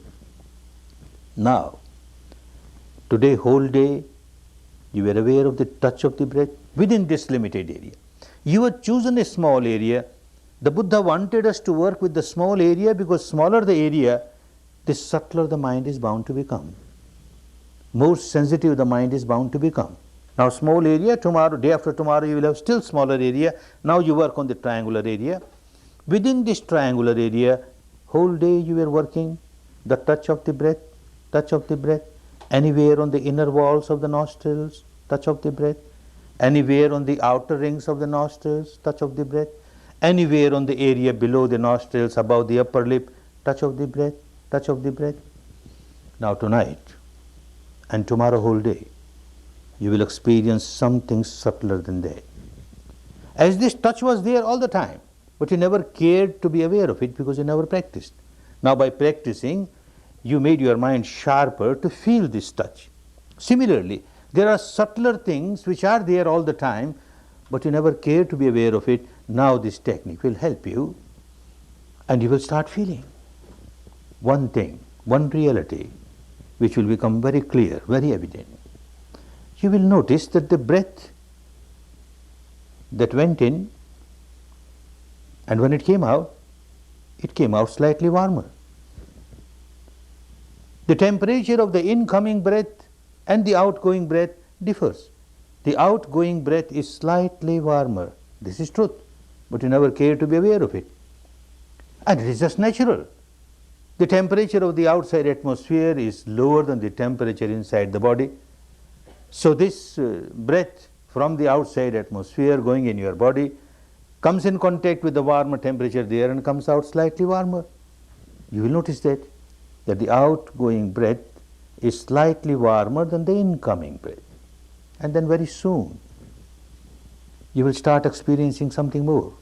S1: Now, today, whole day, you are aware of the touch of the breath within this limited area. You have chosen a small area. The Buddha wanted us to work with the small area because smaller the area, the subtler the mind is bound to become. More sensitive the mind is bound to become. Now small area, tomorrow, day after tomorrow you will have still smaller area. Now you work on the triangular area. Within this triangular area, whole day you are working the touch of the breath, anywhere on the inner walls of the nostrils, touch of the breath, anywhere on the outer rings of the nostrils, touch of the breath, anywhere on the area below the nostrils, above the upper lip, touch of the breath. Now tonight and tomorrow whole day, you will experience something subtler than that. As this touch was there all the time, but you never cared to be aware of it because you never practiced. Now by practicing, you made your mind sharper to feel this touch. Similarly, there are subtler things which are there all the time, but you never care to be aware of it. Now this technique will help you, and you will start feeling one thing, one reality, which will become very clear, very evident. You will notice that the breath that went in, and when it came out slightly warmer. The temperature of the incoming breath and the outgoing breath differs. The outgoing breath is slightly warmer. This is truth, but you never care to be aware of it. And it is just natural. The temperature of the outside atmosphere is lower than the temperature inside the body. So this breath from the outside atmosphere going in your body comes in contact with the warmer temperature there and comes out slightly warmer. You will notice that the outgoing breath is slightly warmer than the incoming breath. And then very soon, you will start experiencing something more.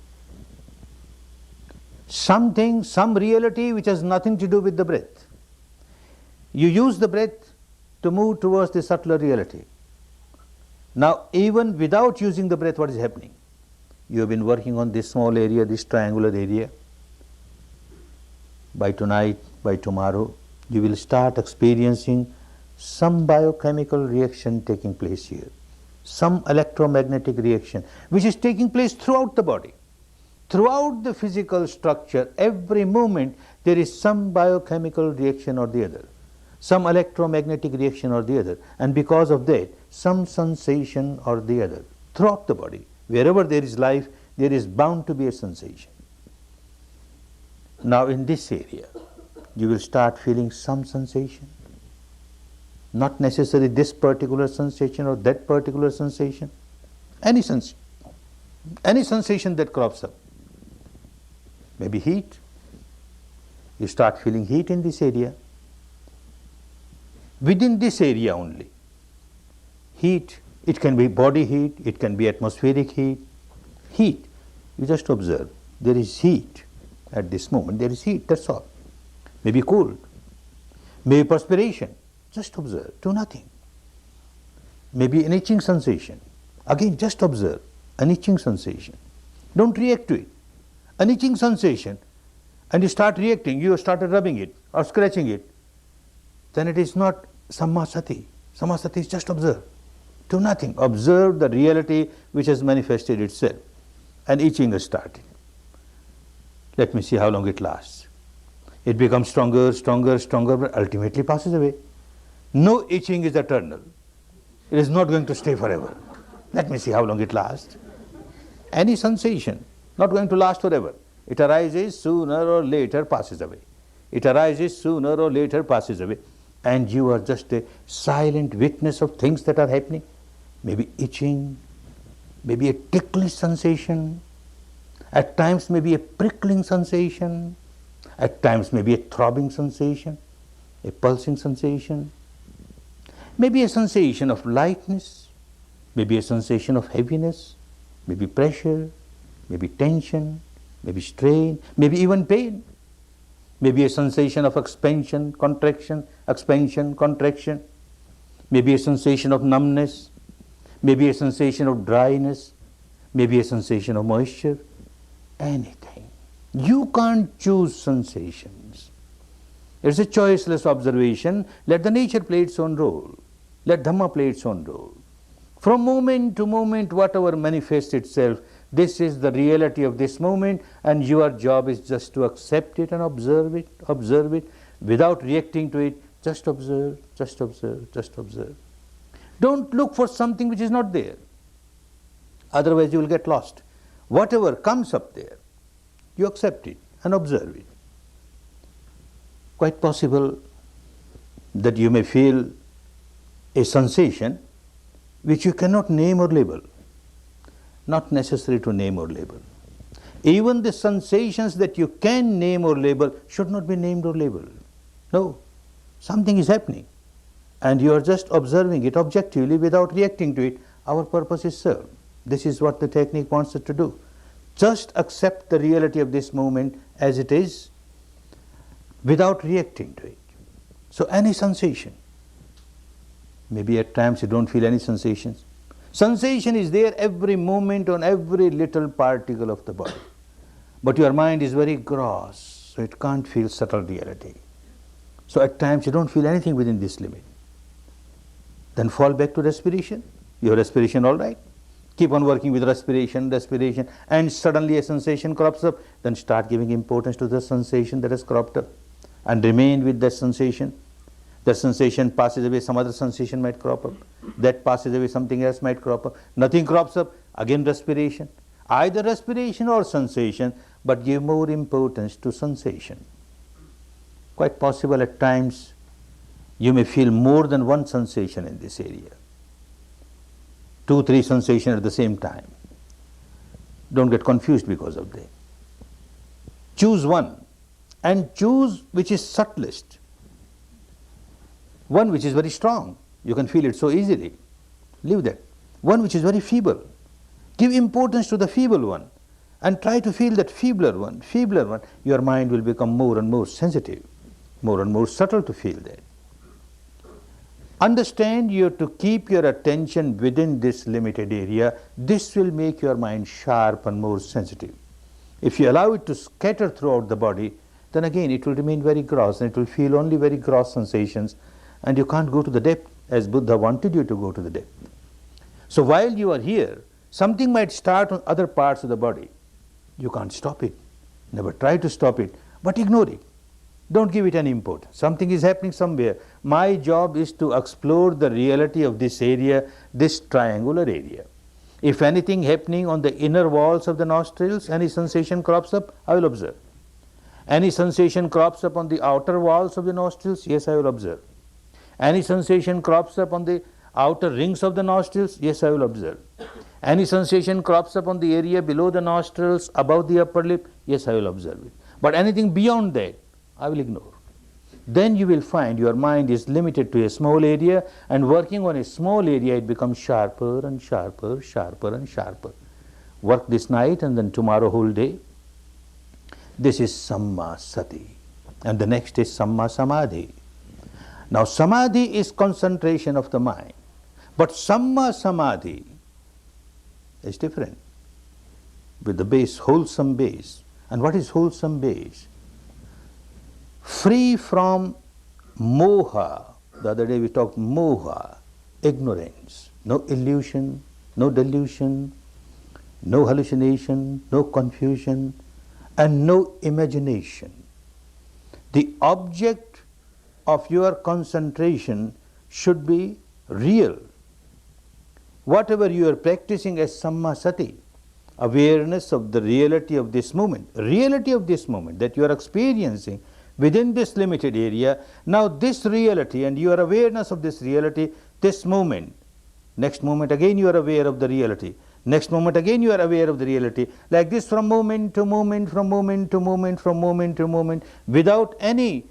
S1: Something, some reality which has nothing to do with the breath. You use the breath to move towards the subtler reality. Now, even without using the breath, what is happening? You have been working on this small area, this triangular area. By tonight, by tomorrow, you will start experiencing some biochemical reaction taking place here, some electromagnetic reaction which is taking place throughout the body. Throughout the physical structure, every moment there is some biochemical reaction or the other, some electromagnetic reaction or the other, and because of that, some sensation or the other. Throughout the body, wherever there is life, there is bound to be a sensation. Now in this area, you will start feeling some sensation. Not necessarily this particular sensation or that particular sensation. Any sensation that crops up. Maybe heat. You start feeling heat in this area. Within this area only. Heat, it can be body heat, it can be atmospheric heat. Heat, you just observe. There is heat at this moment, there is heat, that's all. Maybe cold, maybe perspiration, just observe, do nothing. Maybe an itching sensation, again just observe, an itching sensation. Don't react to it. An itching sensation, and you start reacting, you started rubbing it or scratching it, then it is not sammasati. Sammasati is just observe, do nothing. Observe the reality which has manifested itself, and itching has started. Let me see how long it lasts. It becomes stronger, stronger, stronger, but ultimately passes away. No itching is eternal. It is not going to stay forever. Let me see how long it lasts. Any sensation, not going to last forever. It arises, sooner or later passes away. It arises, sooner or later passes away. And you are just a silent witness of things that are happening. Maybe itching, maybe a ticklish sensation, at times maybe a prickling sensation, at times maybe a throbbing sensation, a pulsing sensation, maybe a sensation of lightness, maybe a sensation of heaviness, maybe pressure, maybe tension, maybe strain, maybe even pain, maybe a sensation of expansion, contraction, maybe a sensation of numbness, maybe a sensation of dryness, maybe a sensation of moisture, anything. You can't choose sensations. It's a choiceless observation. Let the nature play its own role. Let Dhamma play its own role. From moment to moment, whatever manifests itself, this is the reality of this moment, and your job is just to accept it and observe it, without reacting to it. Just observe, just observe, just observe. Don't look for something which is not there. Otherwise you will get lost. Whatever comes up there, you accept it and observe it. Quite possible that you may feel a sensation which you cannot name or label. Not necessary to name or label. Even the sensations that you can name or label should not be named or labeled. No, something is happening and you are just observing it objectively without reacting to it. Our purpose is served. This is what the technique wants us to do. Just accept the reality of this moment as it is without reacting to it. So any sensation, maybe at times you don't feel any sensations. Sensation is there every moment on every little particle of the body. But your mind is very gross, so it can't feel subtle reality. So at times you don't feel anything within this limit. Then fall back to respiration. Your respiration all right. Keep on working with respiration, and suddenly a sensation crops up. Then start giving importance to the sensation that has cropped up and remain with that sensation. The sensation passes away, some other sensation might crop up. That passes away, something else might crop up. Nothing crops up, again respiration. Either respiration or sensation, but give more importance to sensation. Quite possible at times you may feel more than one sensation in this area. 2, 3 sensations at the same time. Don't get confused because of that. Choose one, and choose which is subtlest. One which is very strong, you can feel it so easily. Leave that. One which is very feeble, give importance to the feeble one and try to feel that feebler one. Your mind will become more and more sensitive, more and more subtle to feel that. Understand you have to keep your attention within this limited area. This will make your mind sharp and more sensitive. If you allow it to scatter throughout the body, then again it will remain very gross and it will feel only very gross sensations, and you can't go to the depth as Buddha wanted you to go to the depth. So while you are here, something might start on other parts of the body. You can't stop it. Never try to stop it, but ignore it. Don't give it any importance. Something is happening somewhere. My job is to explore the reality of this area, this triangular area. If anything happening on the inner walls of the nostrils, any sensation crops up, I will observe. Any sensation crops up on the outer walls of the nostrils, yes, I will observe. Any sensation crops up on the outer rings of the nostrils, yes, I will observe. Any sensation crops up on the area below the nostrils, above the upper lip, yes, I will observe it. But anything beyond that, I will ignore. Then you will find your mind is limited to a small area, and working on a small area, it becomes sharper and sharper, sharper and sharper. Work this night and then tomorrow whole day. This is Samma Sati. And the next is Samma Samadhi. Now Samadhi is concentration of the mind. But Samma Samadhi is different, with the base, wholesome base. And what is wholesome base? Free from moha. The other day we talked moha, ignorance, no illusion, no delusion, no hallucination, no confusion, and no imagination. The object of your concentration should be real. Whatever you are practicing as Samma Sati, awareness of the reality of this moment that you are experiencing within this limited area. Now this reality and your awareness of this reality, this moment, next moment again you are aware of the reality, next moment again you are aware of the reality, like this from moment to moment, from moment to moment, from moment to moment, without any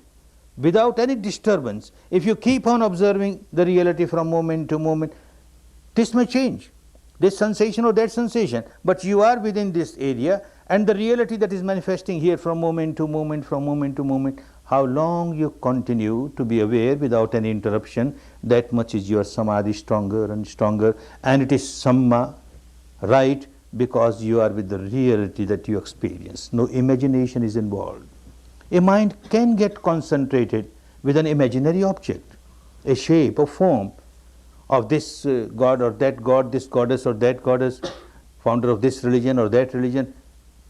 S1: disturbance. If you keep on observing the reality from moment to moment, this may change, this sensation or that sensation, but you are within this area, and the reality that is manifesting here from moment to moment, from moment to moment, how long you continue to be aware without any interruption, that much is your samadhi stronger and stronger, and it is Samma, right, because you are with the reality that you experience. No imagination is involved. A mind can get concentrated with an imaginary object, a shape or form of this god or that god, this goddess or that goddess, founder of this religion or that religion.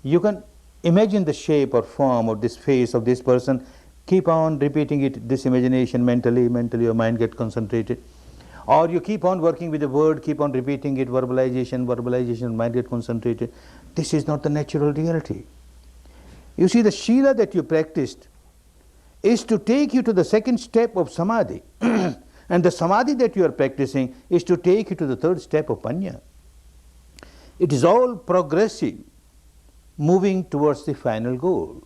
S1: You can imagine the shape or form of this face of this person, keep on repeating it, this imagination mentally your mind gets concentrated. Or you keep on working with the word, keep on repeating it, verbalization, mind gets concentrated. This is not the natural reality. You see, the Shila that you practiced is to take you to the second step of Samadhi. And the Samadhi that you are practicing is to take you to the third step of Panya. It is all progressive, moving towards the final goal.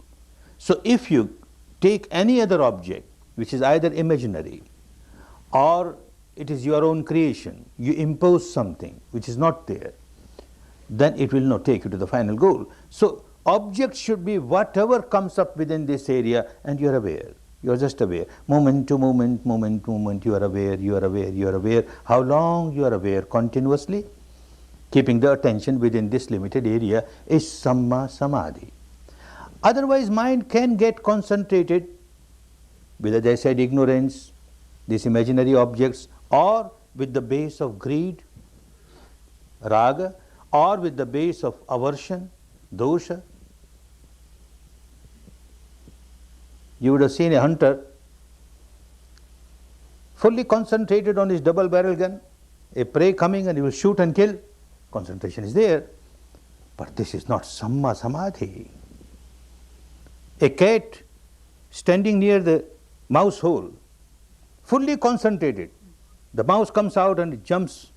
S1: So if you take any other object which is either imaginary or it is your own creation, you impose something which is not there, then it will not take you to the final goal. So object should be whatever comes up within this area, and you are aware. You are just aware. Moment to moment, moment to moment, you are aware, you are aware, you are aware. How long you are aware? Continuously. Keeping the attention within this limited area is Samma Samadhi. Otherwise, mind can get concentrated with, as I said, ignorance, these imaginary objects, or with the base of greed, raga, or with the base of aversion, dosha. You would have seen a hunter fully concentrated on his double barrel gun, a prey coming and he will shoot and kill. Concentration is there, but this is not Samma Samadhi. A cat standing near the mouse hole, fully concentrated. The mouse comes out and it jumps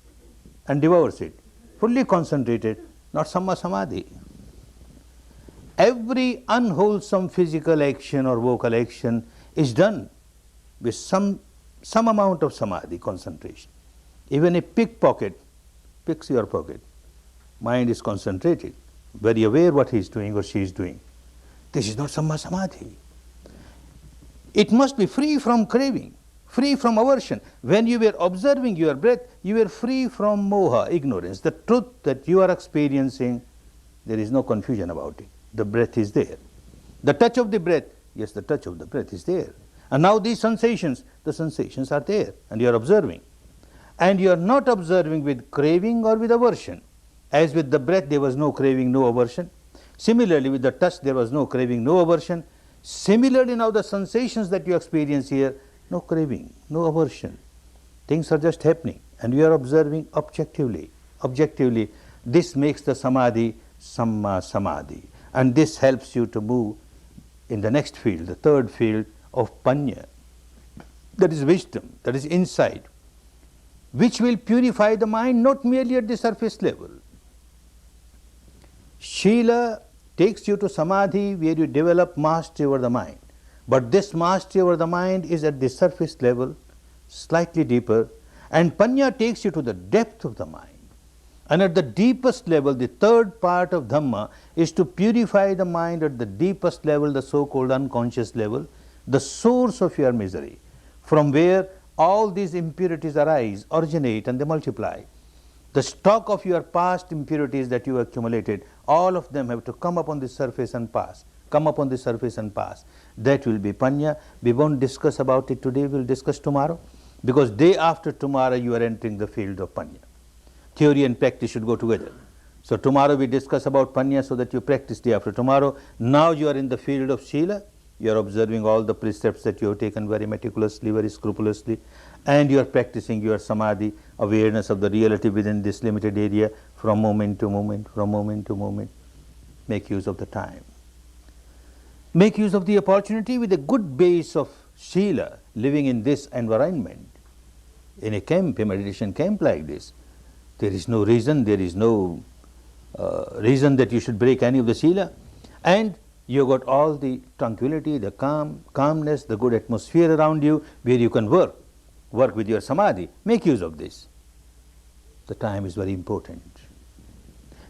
S1: and devours it. Fully concentrated, not Samma Samadhi. Every unwholesome physical action or vocal action is done with some amount of Samadhi, concentration. Even a pickpocket picks your pocket. Mind is concentrated, very aware what he is doing or she is doing. This is not Samma Samadhi. It must be free from craving, free from aversion. When you were observing your breath, you were free from moha, ignorance. The truth that you are experiencing, there is no confusion about it. The breath is there. The touch of the breath, yes, the touch of the breath is there. And now these sensations, the sensations are there, and you are observing. And you are not observing with craving or with aversion. As with the breath, there was no craving, no aversion. Similarly, with the touch, there was no craving, no aversion. Similarly, now the sensations that you experience here, no craving, no aversion. Things are just happening, and you are observing objectively. Objectively, this makes the samadhi Samma Samadhi. And this helps you to move in the next field, the third field of panya. That is wisdom, that is insight, which will purify the mind not merely at the surface level. Shila takes you to samadhi where you develop mastery over the mind. But this mastery over the mind is at the surface level, slightly deeper, and panya takes you to the depth of the mind. And at the deepest level, the third part of Dhamma is to purify the mind at the deepest level, the so-called unconscious level, the source of your misery, from where all these impurities arise, originate, and they multiply. The stock of your past impurities that you accumulated, all of them have to come up on the surface and pass. Come up on the surface and pass. That will be panya. We won't discuss about it today, we'll discuss tomorrow, because day after tomorrow you are entering the field of panya. Theory and practice should go together. So tomorrow we discuss about panya so that you practice day after tomorrow. Now you are in the field of shila. You are observing all the precepts that you have taken very meticulously, very scrupulously, and you are practicing your samadhi, awareness of the reality within this limited area from moment to moment, from moment to moment. Make use of the time. Make use of the opportunity with a good base of shila, living in this environment. In a camp, a meditation camp like this, there is no reason, there is no reason that you should break any of the sila. And you got all the tranquility, the calmness, the good atmosphere around you where you can work with your samadhi. Make use of this. The time is very important.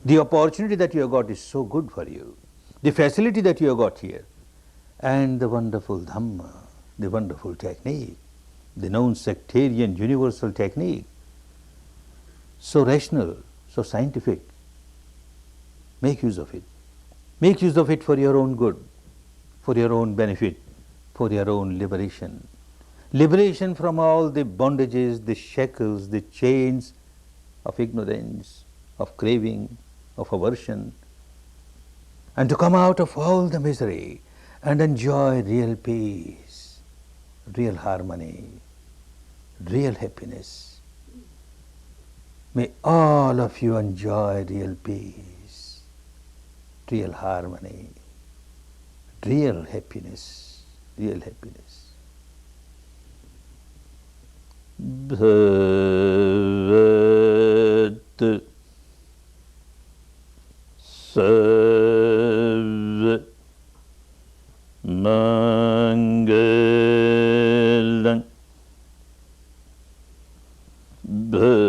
S1: The opportunity that you have got is so good for you. The facility that you have got here. And the wonderful Dhamma, the wonderful technique, the known sectarian universal technique. So rational, so scientific. Make use of it. Make use of it for your own good, for your own benefit, for your own liberation. Liberation from all the bondages, the shackles, the chains of ignorance, of craving, of aversion, and to come out of all the misery and enjoy real peace, real harmony, real happiness. May all of you enjoy real peace, real harmony, real happiness, real happiness. Bhavat Sarva Mangalang Bhavat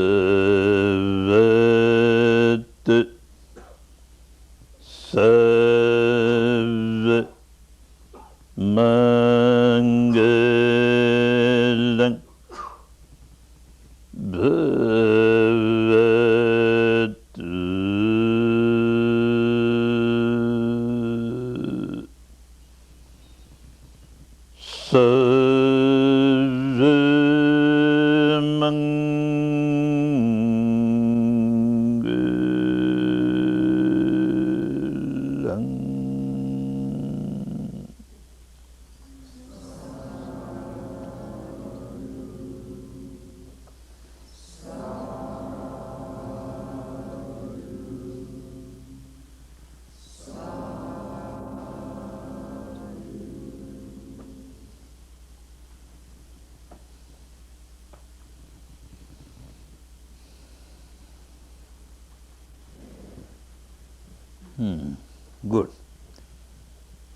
S1: Good.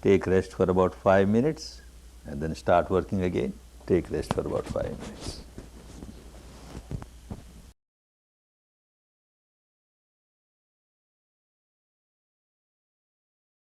S1: Take rest for about 5 minutes and then start working again. Take rest for about 5 minutes.